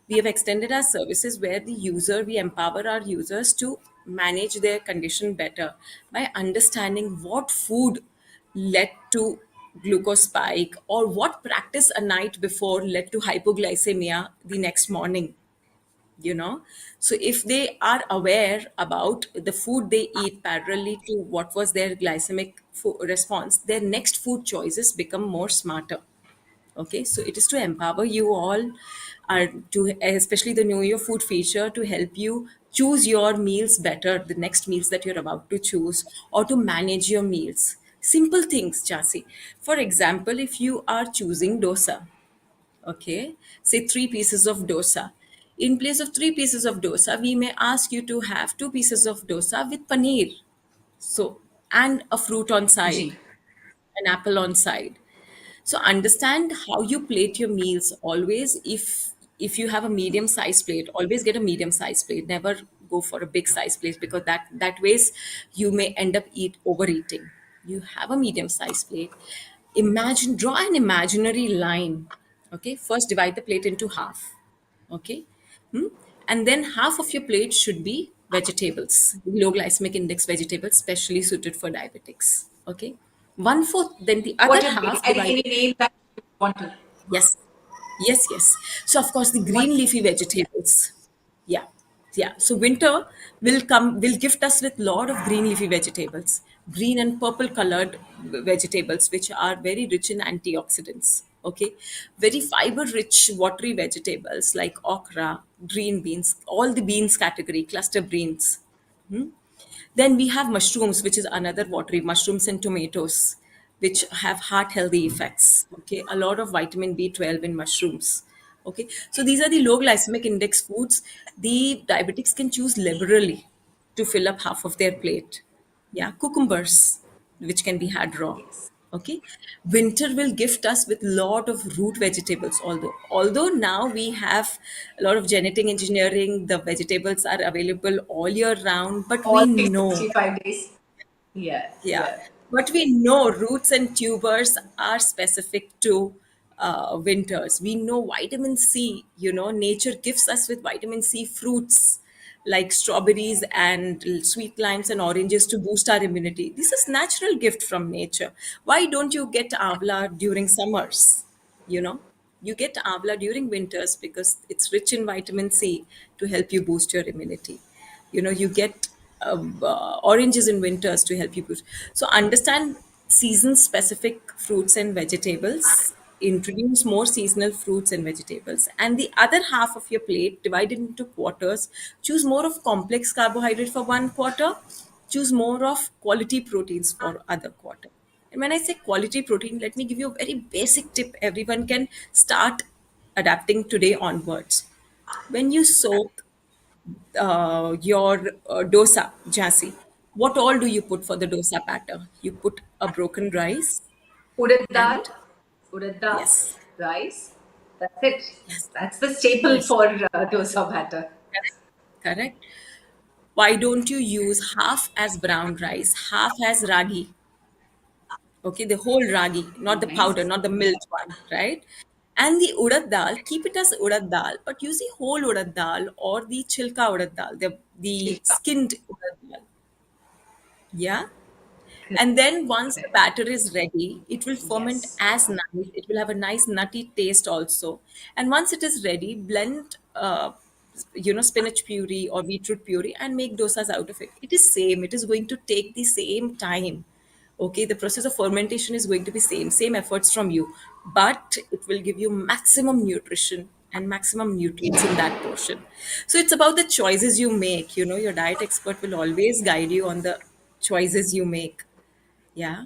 [SPEAKER 2] We have extended our services where we empower our users to manage their condition better by understanding what food led to glucose spike or what practice a night before led to hypoglycemia the next morning. So if they are aware about the food they eat parallelly to what was their glycemic response, their next food choices become more smarter. Okay, so it is to empower you all, to especially the know your food feature, to help you choose your meals better, the next meals that you're about to choose, or to manage your meals. Simple things, Chasi. For example, if you are choosing dosa, okay, say 3 pieces of dosa, in place of 3 pieces of dosa we may ask you to have 2 pieces of dosa with paneer, so, and a fruit on side,
[SPEAKER 1] G.
[SPEAKER 2] an apple on side. So understand how you plate your meals always. If you have a medium size plate, always get a medium size plate, never go for a big size plate, because that ways you may end up overeating. You have a medium size plate, imagine, draw an imaginary line. Okay, first divide the plate into half. Okay. Hmm? And then half of your plate should be vegetables, low glycemic index vegetables, specially suited for diabetics. Okay. One fourth, then the
[SPEAKER 1] What
[SPEAKER 2] other
[SPEAKER 1] would be
[SPEAKER 2] half
[SPEAKER 1] any
[SPEAKER 2] divided.
[SPEAKER 1] name that you want to?
[SPEAKER 2] Yes. Yes, yes. So of course the
[SPEAKER 1] What?
[SPEAKER 2] green leafy
[SPEAKER 1] Yeah.
[SPEAKER 2] vegetables. Yeah. Yeah. So winter will gift us with lot of green leafy vegetables, green and purple colored vegetables, which are very rich in antioxidants. Okay. Very fiber rich watery vegetables like okra, green beans, all the beans category, cluster beans. Then we have mushrooms, which is another watery mushrooms and tomatoes, which have heart healthy effects. Okay, a lot of vitamin B12 in mushrooms. Okay, so these are the low glycemic index foods. The diabetics can choose liberally to fill up half of their plate. Yeah, cucumbers, which can be had raw.
[SPEAKER 1] Yes.
[SPEAKER 2] Okay, winter will gift us with lot of root vegetables. Although now we have a lot of genetic engineering, the vegetables are available all year round, but we
[SPEAKER 1] All
[SPEAKER 2] know,
[SPEAKER 1] 365 days. Yeah.
[SPEAKER 2] yeah,
[SPEAKER 1] Yeah.
[SPEAKER 2] but we know roots and tubers are specific to winters. We know vitamin C, nature gives us with vitamin C fruits like strawberries and sweet limes and oranges to boost our immunity. This is natural gift from nature. Why don't you get avla during summers? You know, you get avla during winters because it's rich in vitamin C to help you boost your immunity. You get oranges in winters to help you push. So understand season specific fruits and vegetables, introduce more seasonal fruits and vegetables, and the other half of your plate divide it into quarters. Choose more of complex carbohydrate for one quarter, choose more of quality proteins for other quarter. And when I say quality protein, let me give you a very basic tip everyone can start adapting today onwards. When you soak your dosa, Jasi, what all do you put for the dosa batter? You put a broken rice
[SPEAKER 1] Urad dal,
[SPEAKER 2] and
[SPEAKER 1] urad dal,
[SPEAKER 2] yes,
[SPEAKER 1] rice. That's it.
[SPEAKER 2] yes,
[SPEAKER 1] That's the staple
[SPEAKER 2] yes,
[SPEAKER 1] for dosa batter.
[SPEAKER 2] correct, correct. Why don't you use half as brown rice, half as ragi? Okay, the whole ragi, not the powder,
[SPEAKER 1] Nice.
[SPEAKER 2] not the milled one, right? And the urad dal, keep it as urad dal, but use the whole urad dal or the chilka urad dal, the
[SPEAKER 1] Chilka.
[SPEAKER 2] skinned urad dal. Yeah.
[SPEAKER 1] Correct.
[SPEAKER 2] And then once the batter is ready, it will ferment
[SPEAKER 1] Yes.
[SPEAKER 2] as nice. It will have a nice nutty taste also. And once it is ready, blend, spinach puree or beetroot puree and make dosas out of it. It is same. It is going to take the same time. Okay, the process of fermentation is going to be same efforts from you, but it will give you maximum nutrition and maximum nutrients in that portion. So it's about the choices you make. Your diet expert will always guide you on the choices you make. Yeah.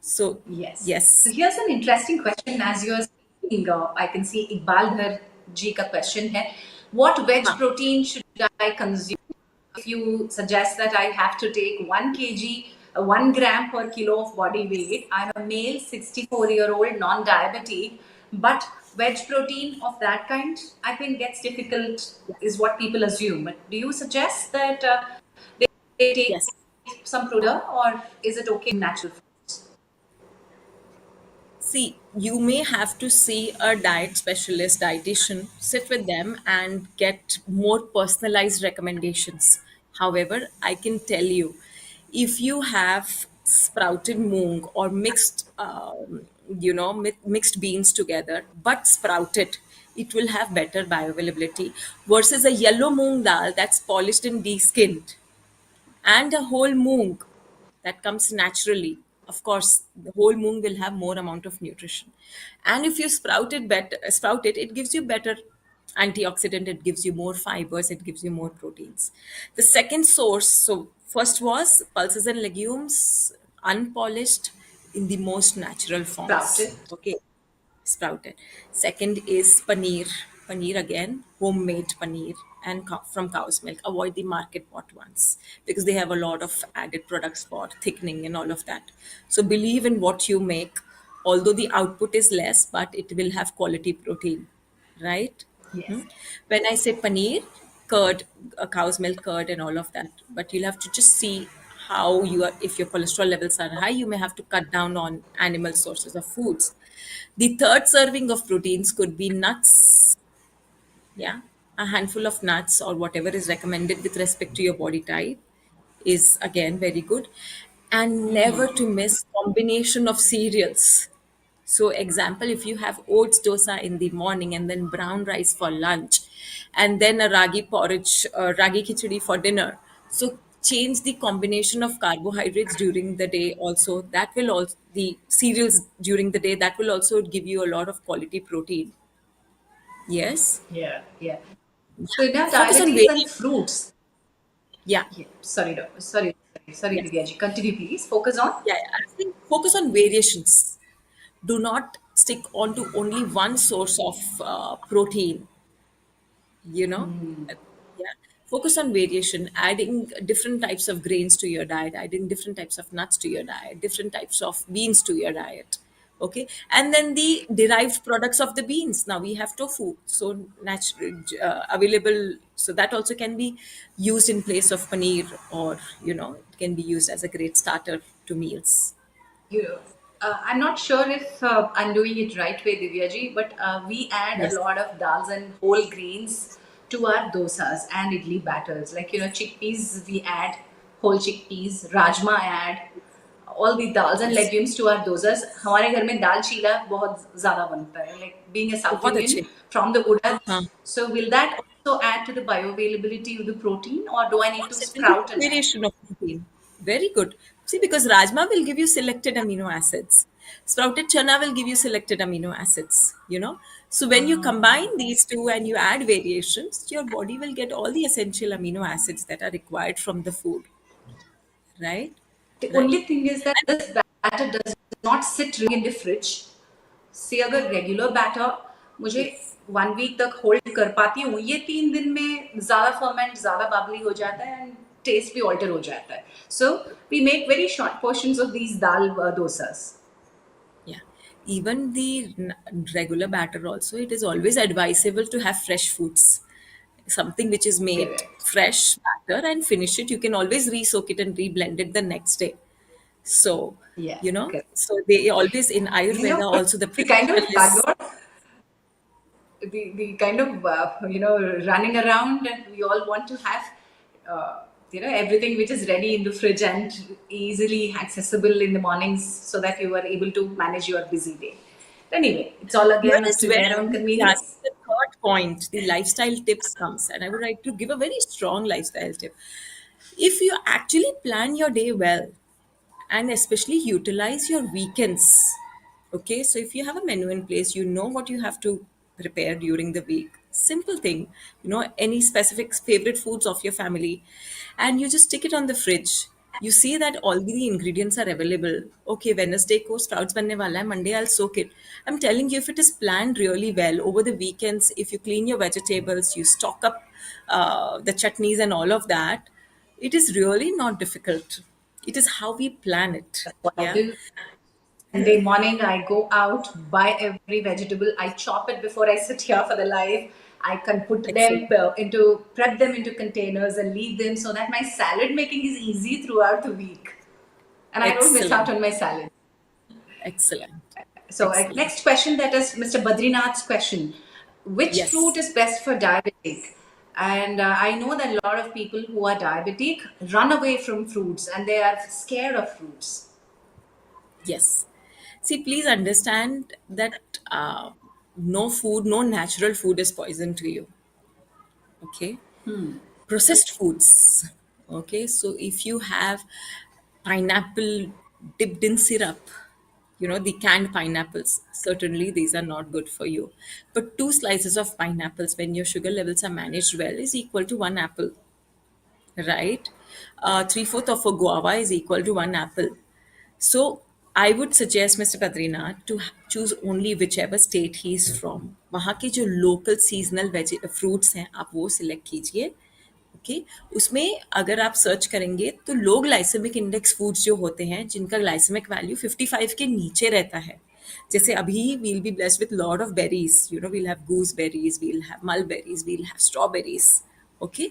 [SPEAKER 2] So,
[SPEAKER 1] Yes. So
[SPEAKER 2] yes.
[SPEAKER 1] here's an interesting question as you're speaking. I can see Iqbal Dhar ji ka question hai. What veg
[SPEAKER 2] Huh.
[SPEAKER 1] protein should I consume? If you suggest that I have to take 1 kg, 1 gram per kilo of body weight, I'm a male, 64-year-old, non-diabetic, but veg protein of that kind, I think gets difficult, is what people assume. But do you suggest that they take
[SPEAKER 2] Yes.
[SPEAKER 1] some protein, or is it okay in natural foods?
[SPEAKER 2] See, you may have to see a diet specialist, dietitian, sit with them and get more personalized recommendations. However, I can tell you, if you have sprouted moong or mixed beans together, but sprouted, it will have better bioavailability versus a yellow moong dal that's polished and de-skinned and a whole moong that comes naturally. Of course the whole moong will have more amount of nutrition, and if you sprout it, it gives you better antioxidant, it gives you more fibers, it gives you more proteins. The second source, so first was pulses and legumes, unpolished, in the most natural forms.
[SPEAKER 1] Sprouted.
[SPEAKER 2] Okay, sprouted. Second is paneer. Paneer again, homemade paneer and from cow's milk. Avoid the market bought ones because they have a lot of added products for thickening and all of that. So believe in what you make, although the output is less, but it will have quality protein, right?
[SPEAKER 1] Yes.
[SPEAKER 2] When I say paneer, curd, a cow's milk curd, and all of that, but you'll have to just see how you are. If your cholesterol levels are high, you may have to cut down on animal sources of foods. The third serving of proteins could be nuts, yeah, a handful of nuts or whatever is recommended with respect to your body type is again very good. And never to miss combination of cereals. So example, if you have oats dosa in the morning and then brown rice for lunch and then a ragi porridge, ragi khichdi for dinner, so change the combination of carbohydrates during the day also. That will also, the cereals during the day, that will also give you a lot of quality protein. Yes.
[SPEAKER 1] Yeah. Yeah. So now
[SPEAKER 2] Focus on
[SPEAKER 1] diabetes and
[SPEAKER 2] variation.
[SPEAKER 1] fruits.
[SPEAKER 2] Yeah.
[SPEAKER 1] Yeah. Sorry, sorry,
[SPEAKER 2] Yes.
[SPEAKER 1] Divya ji. Continue, please. Focus on
[SPEAKER 2] Yeah. I think focus on variations. Do not stick on to only one source of protein. you know Uh, yeah, focus on variation, adding different types of grains to your diet, adding different types of nuts to your diet, different types of beans to your diet. Okay, and then the derived products of the beans, now we have tofu, so natural, available, so that also can be used in place of paneer, or it can be used as a great starter to meals.
[SPEAKER 1] you. I'm not sure if I'm doing it right way, Divya ji, but we add a
[SPEAKER 2] Yes.
[SPEAKER 1] lot of dals and whole grains to our dosas and idli batters. Like chickpeas, we add whole chickpeas. Rajma add all the dals and
[SPEAKER 2] Yes.
[SPEAKER 1] legumes to our dosas. हमारे घर में दाल चीला बहुत ज़्यादा बनता है. Like being a South
[SPEAKER 2] बहुत अच्छे.
[SPEAKER 1] Indian from the Udad,
[SPEAKER 2] हाँ.
[SPEAKER 1] so will that also add to the bioavailability of the protein, or do I need to
[SPEAKER 2] Yes, it will give
[SPEAKER 1] sprout
[SPEAKER 2] you
[SPEAKER 1] an egg?
[SPEAKER 2] variation of protein. Very good. See, because Rajma will give you selected amino acids. Sprouted chana will give you selected amino acids, you know. So when you combine these two and you add variations, your body will get all the essential amino acids that are required from the food, right?
[SPEAKER 1] The
[SPEAKER 2] Right?
[SPEAKER 1] only thing is that this batter does not sit really in the fridge. से अगर regular batter मुझे
[SPEAKER 2] Yes.
[SPEAKER 1] 1 week तक hold कर पाती हूँ, ये 3 दिन में ज़्यादा फर्मेंट, ज़्यादा बबली हो जाता है एंड टेस्ट भी ऑल्टर हो जाता है. So we make very short portions of these dal dosas.
[SPEAKER 2] Yeah. Even the regular batter also, it is always advisable to have fresh foods. Something which is made
[SPEAKER 1] Correct.
[SPEAKER 2] fresh batter and finish it. You can always re-soak it and re-blend it the next day. So,
[SPEAKER 1] Yeah,
[SPEAKER 2] you know,
[SPEAKER 1] correct.
[SPEAKER 2] so they always in
[SPEAKER 1] You know,
[SPEAKER 2] Ayurveda also the
[SPEAKER 1] the kind
[SPEAKER 2] principle
[SPEAKER 1] of
[SPEAKER 2] is
[SPEAKER 1] bugger, the kind of running around, and we all want to have everything which is ready in the fridge and easily accessible in the mornings, so that you are able to manage your busy day. Anyway, it's all
[SPEAKER 2] here
[SPEAKER 1] again up
[SPEAKER 2] is
[SPEAKER 1] to their own
[SPEAKER 2] when, yeah,
[SPEAKER 1] convenience.
[SPEAKER 2] the third point, the lifestyle tips comes, and I would like to give a very strong lifestyle tip. If you actually plan your day well, and especially utilize your weekends. Okay, so if you have a menu in place, you know what you have to prepare during the week. Simple thing, any specific favorite foods of your family, and you just stick it on the fridge. You see that all the ingredients are available. Okay, Wednesday ko sprouts banne wala hai, Monday I'll soak it. I'm telling you, if it is planned really well over the weekends, if you clean your vegetables, you stock up the chutneys and all of that, it is really not difficult. It is how we plan it.
[SPEAKER 1] That's what I
[SPEAKER 2] Yeah.
[SPEAKER 1] do. Monday morning, I go out, buy every vegetable. I chop it before I sit here for the live. I can put them
[SPEAKER 2] Excellent.
[SPEAKER 1] prep them into containers and leave them so that my salad making is easy throughout the week. And I don't miss out
[SPEAKER 2] Excellent.
[SPEAKER 1] on my salad.
[SPEAKER 2] Excellent.
[SPEAKER 1] So,
[SPEAKER 2] Excellent.
[SPEAKER 1] next question, that is Mr. Badrinath's question. Which fruit
[SPEAKER 2] Yes.
[SPEAKER 1] is best for diabetic? And I know that a lot of people who are diabetic run away from fruits and they are scared of fruits.
[SPEAKER 2] Yes. See, please understand that no food, no natural food is poison to you. Okay. Processed foods. Okay. So if you have pineapple dipped in syrup, the canned pineapples, certainly these are not good for you. But two slices of pineapples, when your sugar levels are managed well, is equal to one apple, right? Three-fourth of a guava is equal to one apple. So I would suggest Mr. Badrinath to choose only whichever state he is from. वहाँ के जो local seasonal fruits हैं आप वो select कीजिए. Okay, उसमें अगर आप सर्च करेंगे तो लो ग्लाइसेमिक इंडेक्स फूड्स जो होते हैं जिनका ग्लाइसेमिक वैल्यू 55 के नीचे रहता है, जैसे अभी we'll be blessed with lot of berries, we'll have gooseberries, we'll have mulberries, we'll have strawberries. Okay,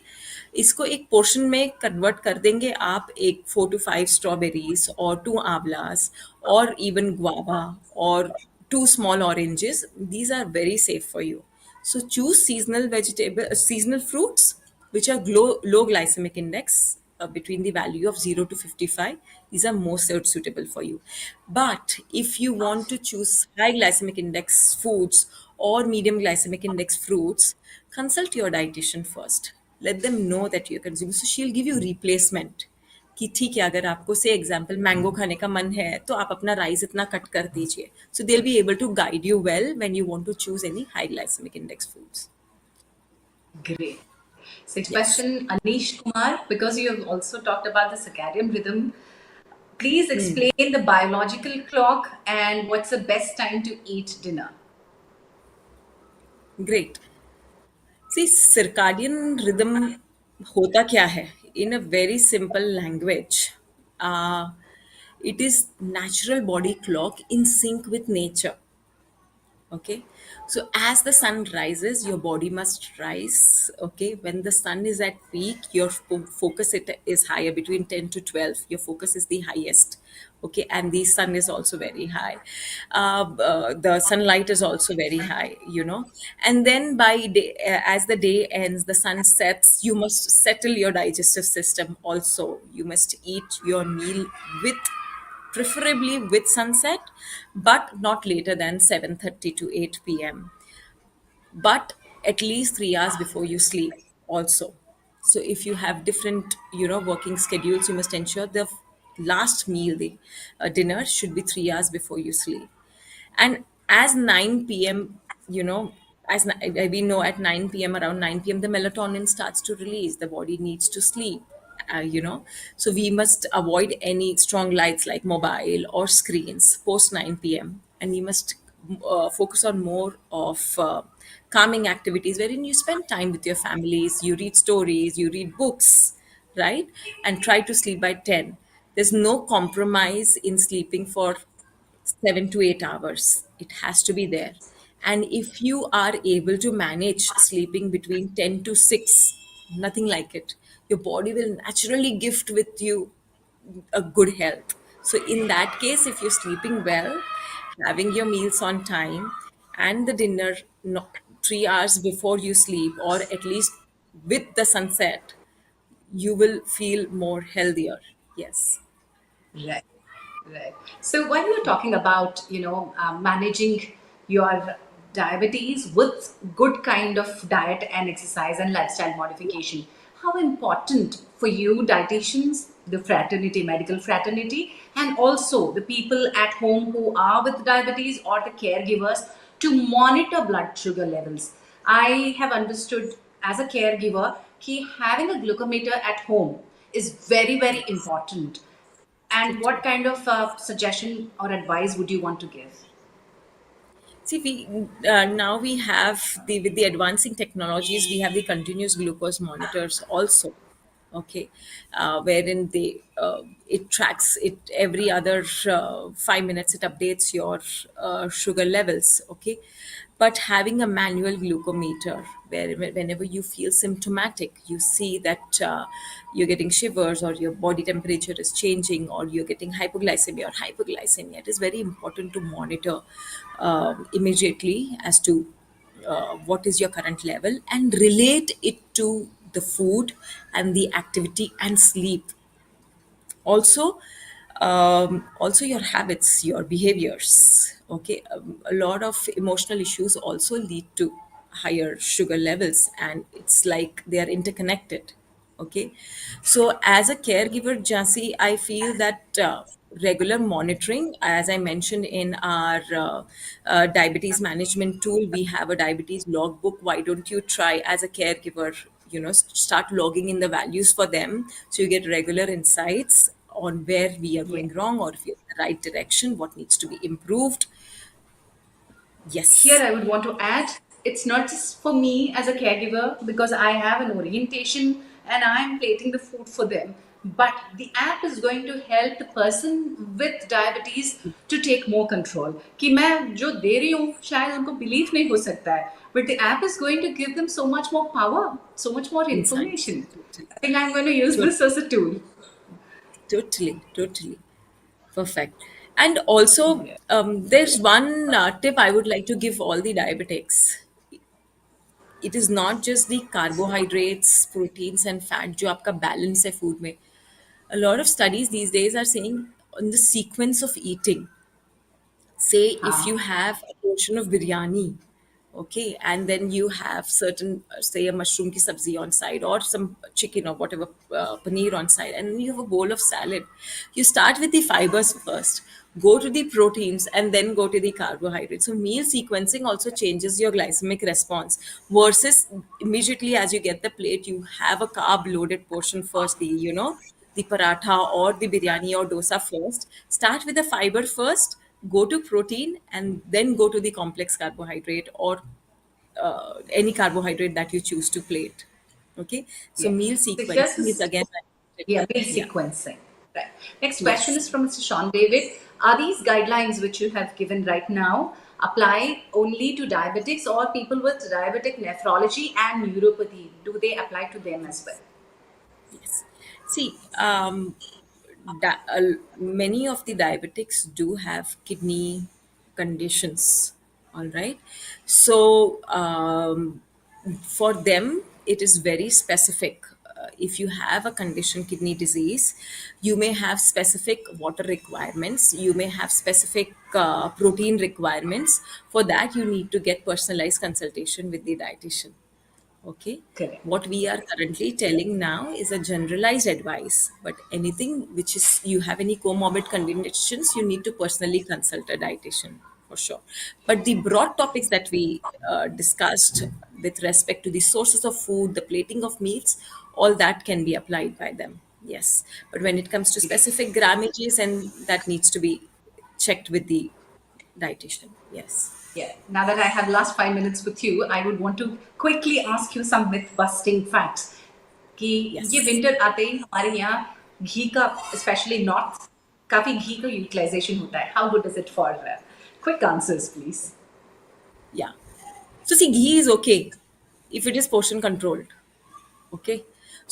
[SPEAKER 2] इसको एक पोर्शन में कन्वर्ट कर देंगे आप, एक 4 to 5 स्ट्रॉबेरीज और 2 आंवलास और इवन गुआवा और 2 small oranges. These are very safe for you. So choose seasonal fruits which are low glycemic index, between the value of 0 to 55. These are most suitable for you. But if you want to choose high glycemic index foods or medium glycemic index fruits, consult your dietitian first. Let them know that you're consuming. So she'll give you replacement. कि ठीक है, अगर आपको से example mango खाने का मन है तो आप अपना राइस इतना कट कर दीजिए. So they will be able to guide you well when you want to choose any high glycemic index foods.
[SPEAKER 1] Great. Sixth
[SPEAKER 2] Yes.
[SPEAKER 1] question, Anish Kumar, because you have also talked about the circadian rhythm, please explain the biological clock and what's the best time to eat dinner.
[SPEAKER 2] Great. See, circadian rhythm होता क्या है? In a very simple language, uh, it is natural body clock in sync with nature. Okay, so as the sun rises, your body must rise. Okay, when the sun is at peak, your focus it is higher, between 10 to 12 your focus is the highest. Okay, and the sun is also very high. The sunlight is also very high, and then by day, as the day ends, the sun sets, you must settle your digestive system also. You must eat your meal with, preferably with sunset, but not later than 7:30 to 8 p.m. But at least 3 hours before you sleep also. So if you have different, working schedules, you must ensure the last meal, the dinner should be 3 hours before you sleep. And as 9 p.m., you know we know at 9 p.m., around 9 p.m., the melatonin starts to release, the body needs to sleep. So we must avoid any strong lights like mobile or screens post 9 p.m., and we must focus on more of calming activities wherein you spend time with your families, you read stories, you read books, right? And try to sleep by 10. There's no compromise in sleeping for 7 to 8 hours. It has to be there. And if you are able to manage sleeping between 10 to 6, nothing like it. Your body will naturally gift with you a good health. So, in that case, if you're sleeping well, having your meals on time, and the dinner no, 3 hours before you sleep, or at least with the sunset, you will feel more healthier. Yes.
[SPEAKER 1] Right, right. So while you're talking about, managing your diabetes with good kind of diet and exercise and lifestyle modification, how important for you, dietitians, the fraternity, medical fraternity, and also the people at home who are with diabetes or the caregivers to monitor blood sugar levels? I have understood as a caregiver, having a glucometer at home is very, very important. And what kind of suggestion or advice would you want to give?
[SPEAKER 2] See, we now we have the with the advancing technologies, we have the continuous glucose monitors also. Okay, wherein it tracks it every other 5 minutes. It updates your sugar levels. Okay, but having a manual glucometer, where whenever you feel symptomatic, you see that you're getting shivers, or your body temperature is changing, or you're getting hypoglycemia or hyperglycemia, it is very important to monitor immediately as to what is your current level, and relate it to the food and the activity and sleep. Also, your habits, your behaviors. Okay, a lot of emotional issues also lead to higher sugar levels, and it's like they are interconnected. Okay, so as a caregiver, Jasi, I feel that regular monitoring, as I mentioned in our diabetes management tool, we have a diabetes logbook. Why don't you try as a caregiver, start logging in the values for them, so you get regular insights on where we are
[SPEAKER 1] Yeah.
[SPEAKER 2] going wrong, or if you're in the right direction, what needs to be improved.
[SPEAKER 1] Here
[SPEAKER 2] Yes.
[SPEAKER 1] I would want to add, it's not just for me as a caregiver because I have an orientation and I'm plating the food for them, but the app is going to help the person with diabetes to take more control. कि मैं जो दे रही हूँ शायद उनको believe नहीं हो सकता है, but the app is going to give them so much more power, so much more
[SPEAKER 2] Insights.
[SPEAKER 1] information.
[SPEAKER 2] Totally.
[SPEAKER 1] I think I'm going to use
[SPEAKER 2] Totally.
[SPEAKER 1] this as a tool.
[SPEAKER 2] Totally. Perfect. And also,
[SPEAKER 1] Yeah.
[SPEAKER 2] there's one tip I would like to give all the diabetics. It is not just the carbohydrates, proteins, and fat जो आपका balance है food में. A lot of studies these days are saying on the sequence of eating. Say if
[SPEAKER 1] हाँ.
[SPEAKER 2] you have a portion of biryani, okay, and then you have certain, say a mushroom ki sabzi on side, or some chicken or whatever, paneer on side, and then you have a bowl of salad. You start with the fibers first, go to the proteins, and then go to the carbohydrates. So meal sequencing also changes your glycemic response, versus immediately as you get the plate, you have a carb loaded portion first, the paratha or the biryani or dosa first. Start with the fiber first, go to protein, and then go to the complex carbohydrate, or any carbohydrate that you choose to plate. Okay, so
[SPEAKER 1] Yeah.
[SPEAKER 2] meal
[SPEAKER 1] So here's
[SPEAKER 2] sequencing is
[SPEAKER 1] this.
[SPEAKER 2] again.
[SPEAKER 1] Yeah, meal
[SPEAKER 2] Yeah.
[SPEAKER 1] sequencing. Right. Next question
[SPEAKER 2] Yes.
[SPEAKER 1] is from Mr. Sean David. Are these guidelines which you have given right now apply only to diabetics or people with diabetic nephrology and neuropathy? Do they apply to them as well?
[SPEAKER 2] Yes. See, many of the diabetics do have kidney conditions. All right. So, for them, it is very specific. if you have a condition, kidney disease, you may have specific water requirements, you may have specific protein requirements. For that, you need to get personalized consultation with the dietitian. Okay.
[SPEAKER 1] Correct.
[SPEAKER 2] What we are currently telling now is a generalized advice, but anything which is you have any comorbid conditions, you need to personally consult a dietitian for sure. But the broad topics that we discussed with respect to the sources of food, the plating of meats, all that can be applied by them. Yes. But when it comes to
[SPEAKER 1] Great.
[SPEAKER 2] specific grammages, and that needs to be checked with the dietitian. Yes.
[SPEAKER 1] Yeah. Now that I have last 5 minutes with you, I would want to quickly ask you some myth busting facts. कि ये
[SPEAKER 2] Yes.
[SPEAKER 1] Winter आते ही हमारे यहाँ घी का specially north काफी घी का utilisation होता है. How good is it for quick answers please.
[SPEAKER 2] Yeah. So see, ghee is okay if it is portion controlled. Okay.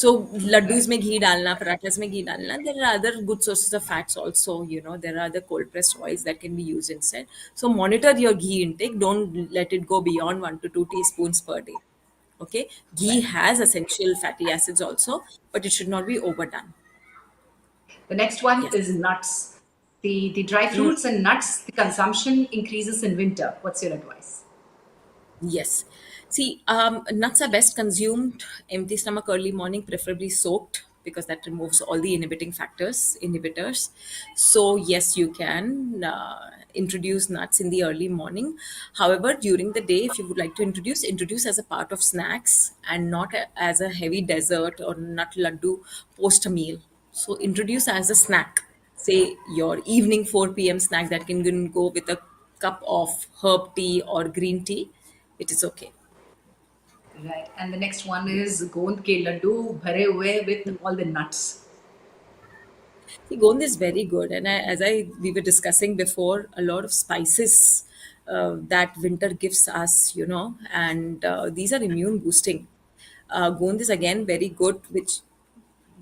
[SPEAKER 2] So laddus
[SPEAKER 1] Right.
[SPEAKER 2] mein ghee dalna, parathas mein ghee dalna. There are other good sources of fats also. There are other cold pressed oils that can be used instead. So monitor your ghee intake. Don't let it go beyond 1 to 2 teaspoons per day. Okay. Ghee
[SPEAKER 1] Right.
[SPEAKER 2] has essential fatty acids also, but it should not be overdone.
[SPEAKER 1] The next one
[SPEAKER 2] Yes.
[SPEAKER 1] is nuts. The dry fruits and nuts, the consumption increases in winter. What's your advice?
[SPEAKER 2] Yes. See, nuts are best consumed empty stomach early morning, preferably soaked, because that removes all the inhibitors. So, yes, you can introduce nuts in the early morning. However, during the day, if you would like to introduce as a part of snacks and not as a heavy dessert or nut laddu post a meal. So, introduce as a snack, say your evening 4 p.m. snack that can go with a cup of herb tea or green tea. It is okay.
[SPEAKER 1] Right. And the next one is गोंद के लड्डू भरे हुए with all the nuts.
[SPEAKER 2] See, Gond is very good, and as I we were discussing before, a lot of spices that winter gives us, and these are immune boosting. Gond is again very good, which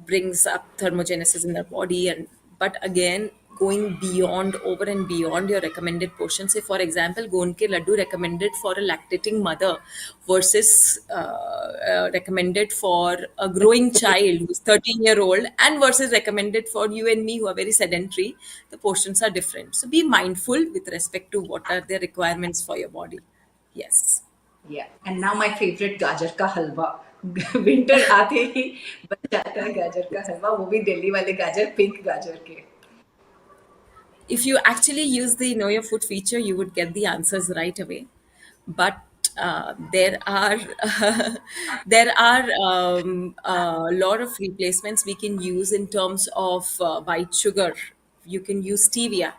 [SPEAKER 2] brings up thermogenesis in the body, and but again going beyond over and beyond your recommended portion. Say for example, gonke laddu recommended for a lactating mother versus recommended for a growing child who's 13-year-old, and versus recommended for you and me who are very sedentary. The portions are different, so be mindful with respect to what are the requirements for your body. Yes.
[SPEAKER 1] Yeah. And now my favorite गाजर का हलवा. Winter आते ही बन जाता है गाजर का हलवा, वो भी दिल्ली वाले गाजर, पिंक गाजर के.
[SPEAKER 2] If you actually use the know your food feature, you would get the answers right away. But there are there are a lot of replacements we can use in terms of white sugar. You can use stevia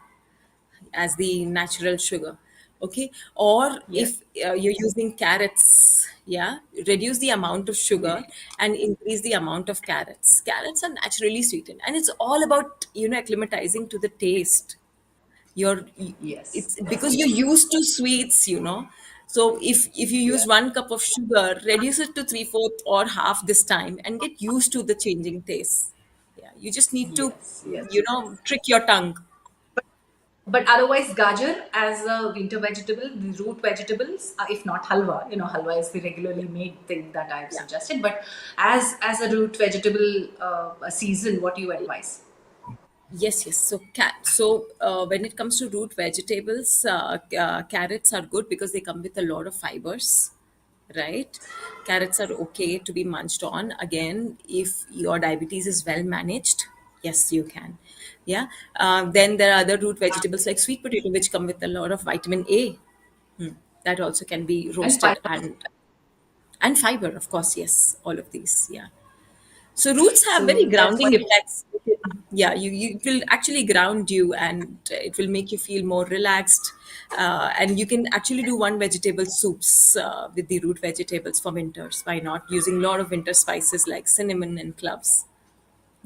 [SPEAKER 2] as the natural sugar. Okay. Or
[SPEAKER 1] Yes.
[SPEAKER 2] if you're using carrots, yeah, reduce the amount of sugar and increase the amount of carrots are naturally sweetened, and it's all about acclimatizing to the taste. you're
[SPEAKER 1] Yes.
[SPEAKER 2] it's because you're used to sweets. So if you
[SPEAKER 1] Yeah.
[SPEAKER 2] use 1 cup of sugar, reduce it to three-fourth or half this time and get used to the changing taste. Yeah, you just need to
[SPEAKER 1] Yes. Yes.
[SPEAKER 2] trick your tongue.
[SPEAKER 1] But otherwise, gajar as a winter vegetable, the root vegetables, if not halwa, halwa is the regularly made thing that I've
[SPEAKER 2] Yeah.
[SPEAKER 1] suggested. But as a root vegetable season, what do you advise?
[SPEAKER 2] Yes, yes. When it comes to root vegetables, carrots are good because they come with a lot of fibers, right? Carrots are okay to be munched on. Again, if your diabetes is well managed, yes, you can. Yeah. Then there are other root vegetables like sweet potato, which come with a lot of vitamin A. That also can be
[SPEAKER 1] And
[SPEAKER 2] roasted,
[SPEAKER 1] fiber.
[SPEAKER 2] and fiber, of course. Yes, all of these. Yeah. So roots have very
[SPEAKER 1] So that's
[SPEAKER 2] grounding
[SPEAKER 1] what.
[SPEAKER 2] effects. Yeah, it will actually ground you, and it will make you feel more relaxed. And you can actually do one vegetable soups with the root vegetables for winters. Why not? Using a lot of winter spices like cinnamon and cloves.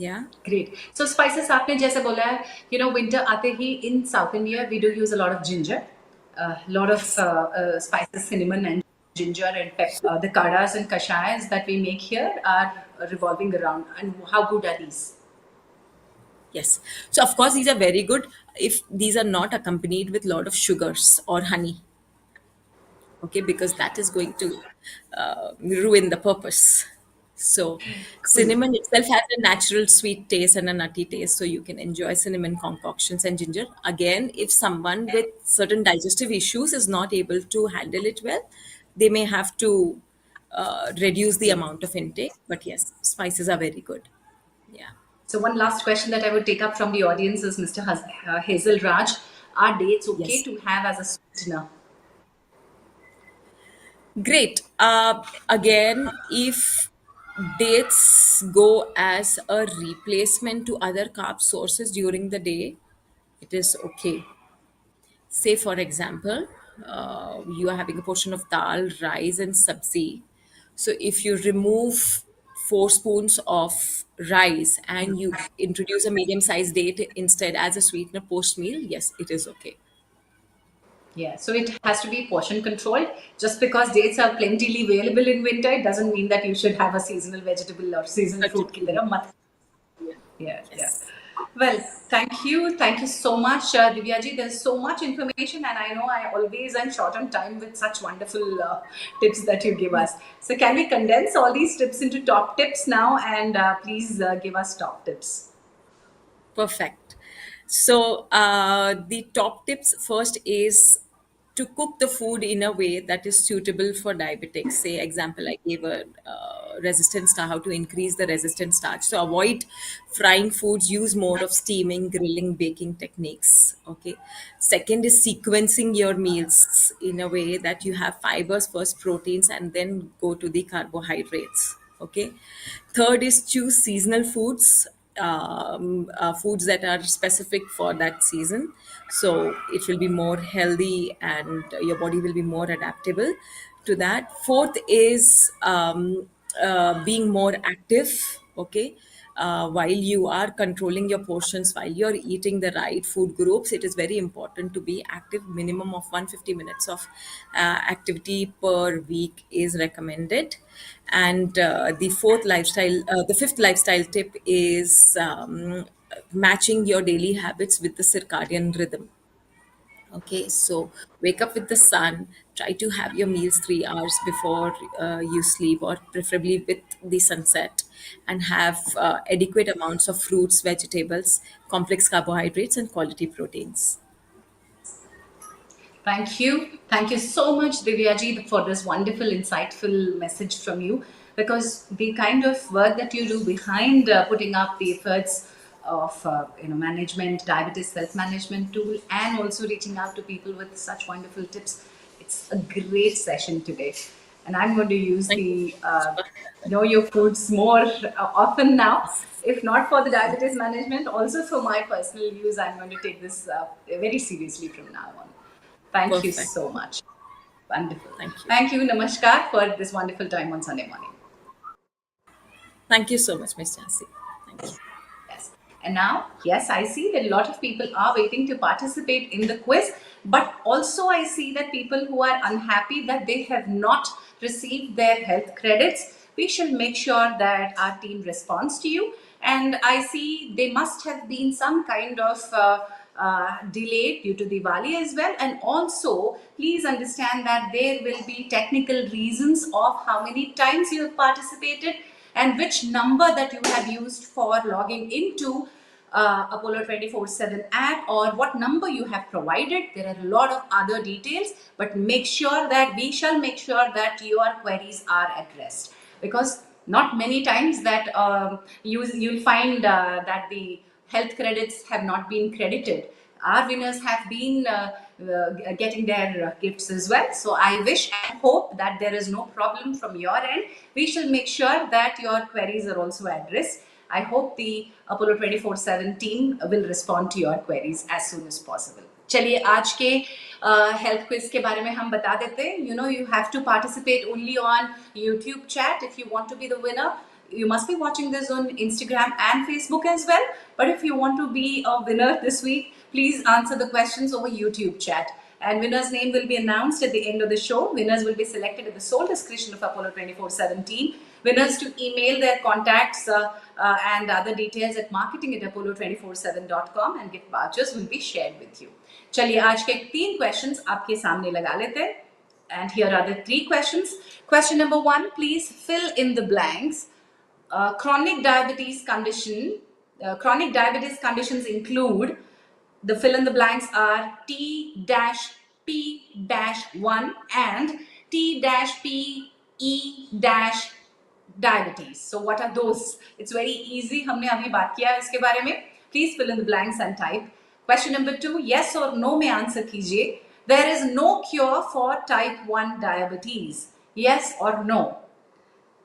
[SPEAKER 2] Yeah.
[SPEAKER 1] Great. So spices आपने जैसे बोला है, winter आते ही in South India we do use a lot of ginger, a lot of
[SPEAKER 2] Yes.
[SPEAKER 1] spices, cinnamon and ginger and pepper. The kadas and kashayas that we make here are revolving around. And how good are these?
[SPEAKER 2] Yes. So of course these are very good if these are not accompanied with a lot of sugars or honey. Okay, because that is going to ruin the purpose. So
[SPEAKER 1] Cool.
[SPEAKER 2] cinnamon itself has a natural sweet taste and a nutty taste, so you can enjoy cinnamon concoctions and ginger. Again, if someone with certain digestive issues is not able to handle it well, they may have to reduce the
[SPEAKER 1] Yes.
[SPEAKER 2] amount of intake. But yes, spices are very good. Yeah.
[SPEAKER 1] So one last question that I would take up from the audience is Mr. Hazel Raj. Are dates okay
[SPEAKER 2] Yes.
[SPEAKER 1] to have as a sweetener?
[SPEAKER 2] Great. Again, if dates go as a replacement to other carb sources during the day, it is okay. Say, for example, you are having a portion of dal, rice, and sabzi. So, if you remove 4 spoons of rice and you introduce a medium sized date instead as a sweetener post meal, yes, it is okay.
[SPEAKER 1] Yeah, so it has to be portion controlled. Just because dates are plentifully available in winter, it doesn't mean that you should have a seasonal vegetable or seasonal fruit ki
[SPEAKER 2] Certainly.
[SPEAKER 1] tarah mat.
[SPEAKER 2] Yeah.
[SPEAKER 1] Yeah, yeah.
[SPEAKER 2] Yes.
[SPEAKER 1] Well, thank you so much, Divya ji. There's so much information, and I know I always am short on time with such wonderful tips that you give us. So, can we condense all these tips into top tips now, and please give us top tips?
[SPEAKER 2] Perfect. So, the top tips first is to cook the food in a way that is suitable for diabetics. Say, example, I gave a resistance star, how to increase the resistance starch. So, avoid frying foods, use more of steaming, grilling, baking techniques. Okay. Second is sequencing your meals in a way that you have fibers first, proteins, and then go to the carbohydrates. Okay. Third is choose seasonal foods, foods that are specific for that season. So it will be more healthy and your body will be more adaptable to that. Fourth is being more active. Okay. While you are controlling your portions, while you're eating the right food groups, it is very important to be active. Minimum of 150 minutes of activity per week is recommended. And the fifth lifestyle tip is matching your daily habits with the circadian rhythm. Okay, so wake up with the sun, try to have your meals 3 hours before you sleep, or preferably with the sunset, and have adequate amounts of fruits, vegetables, complex carbohydrates, and quality proteins.
[SPEAKER 1] Thank you. Thank you so much, Divyaji, for this wonderful, insightful message from you. Because the kind of work that you do behind putting up the efforts of management, diabetes self-management tool, and also reaching out to people with such wonderful tips, it's a great session today. And I'm going to use
[SPEAKER 2] Thank you
[SPEAKER 1] the
[SPEAKER 2] so
[SPEAKER 1] know your foods more often now. If not for the diabetes management, also for my personal use, I'm going to take this very seriously from now on.
[SPEAKER 2] much.
[SPEAKER 1] Thank you
[SPEAKER 2] Perfect.
[SPEAKER 1] so much. Wonderful.
[SPEAKER 2] Thank you.
[SPEAKER 1] Thank you. Namaskar for this wonderful time on Sunday morning.
[SPEAKER 2] Thank you so much, Miss Jansi. Thank you.
[SPEAKER 1] Yes. And now, yes, I see that a lot of people are waiting to participate in the quiz, but also I see that people who are unhappy that they have not received their health credits, we shall make sure that our team responds to you. And I see there must have been some kind of delayed due to Diwali as well. And also, please understand that there will be technical reasons of how many times you have participated and which number that you have used for logging into Apollo 24/7 app, or what number you have provided. There are a lot of other details, but make sure that we shall make sure that your queries are addressed, because not many times that you'll find that the health credits have not been credited. Our winners have been getting their gifts as well. So I wish and hope that there is no problem from your end. We shall make sure that your queries are also addressed. I hope the Apollo 24/7 team will respond to your queries as soon as possible. चलिए आज के health quiz के बारे में हम बता देते हैं. You have to participate only on YouTube chat if you want to be the winner. You must be watching this on Instagram and Facebook as well. But if you want to be a winner this week, please answer the questions over YouTube chat. And winner's name will be announced at the end of the show. Winners will be selected at the sole discretion of Apollo 24/17. Winners to email their contacts and other details at marketing@apollo247.com, and gift vouchers will be shared with you. चलिए आज के 3 questions आपके सामने लगा लेते हैं. And here are the 3 questions. Question number 1, please fill in the blanks. Chronic diabetes condition. Chronic diabetes conditions include, the fill in the blanks are T-P-1 and T-PE- So what are those? It's very easy. हमने अभी बात किया है इसके बारे में. Please fill in the blanks and type. Question number 2, yes or no में answer कीजिए. There is no cure for type 1 diabetes. Yes or no?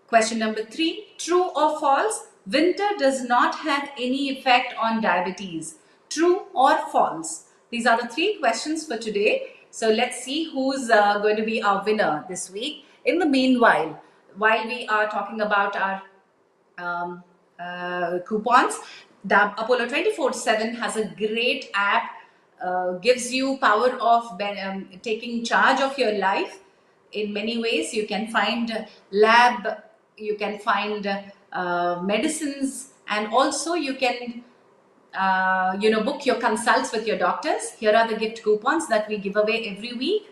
[SPEAKER 1] Question number 3, true or false? Winter does not have any effect on diabetes. True or false? These are the 3 questions for today. So let's see who's going to be our winner this week. In the meanwhile, while we are talking about our coupons, the Apollo 24/7 has a great app, gives you power of taking charge of your life in many ways. You can find lab, you can find medicines, and also you can book your consults with your doctors. Here are the gift coupons that we give away every week.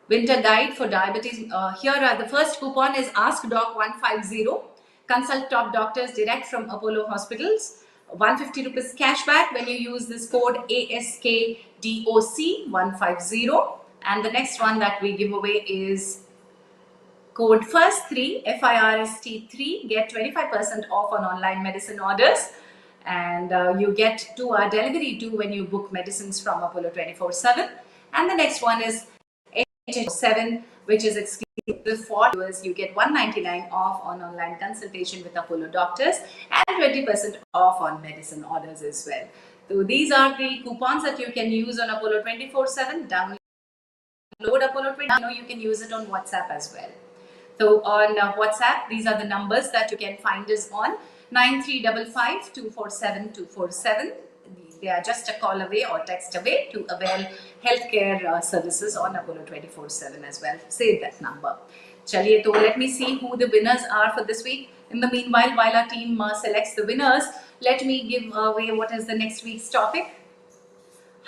[SPEAKER 1] Winter guide for diabetes. Here are the first coupon is Ask Doc 150. Consult top doctors direct from Apollo hospitals. 150 rupees cashback when you use this code ASKDOC 150. And the next one that we give away is code FIRST3 FIRST3. Get 25% off on online medicine orders. And you get 2-hour delivery too when you book medicines from Apollo 24/7. And the next one is 7, which is exclusive for viewers. You get 199 off on online consultation with Apollo doctors and 20% off on medicine orders as well. So these are the coupons that you can use on Apollo 24/7. Download Apollo 24. You can use it on WhatsApp as well. So on WhatsApp, these are the numbers that you can find us on: 9355 247 247. They are just a call away or text away to avail healthcare services on Apollo 24/7 as well. Save that number. Chaliye, to let me see who the winners are for this week. In the meanwhile, while our team selects the winners, let me give away what is the next week's topic.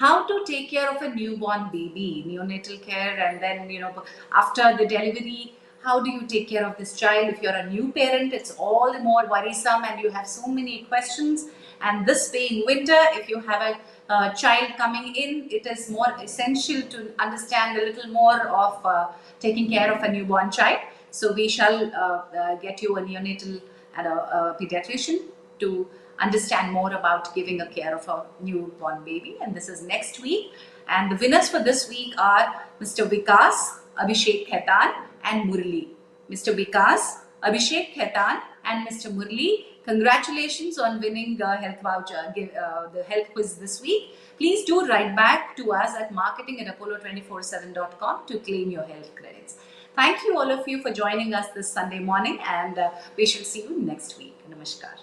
[SPEAKER 1] How to take care of a newborn baby, neonatal care, and then after the delivery, how do you take care of this child? If you're a new parent, it's all the more worrisome and you have so many questions. And this being winter, if you have a child coming in, it is more essential to understand a little more of taking care of a newborn child. So we shall get you a neonatal and a pediatrician to understand more about giving a care of a newborn baby. And this is next week. And the winners for this week are Mr. Vikas, Abhishek Khaitan and Murli. Mr. Vikas, Abhishek Khaitan and Mr. Murli, congratulations on winning the health voucher, the health quiz this week. Please do write back to us at marketing@apollo247.com to claim your health credits. Thank you all of you for joining us this Sunday morning, and we shall see you next week. Namaskar.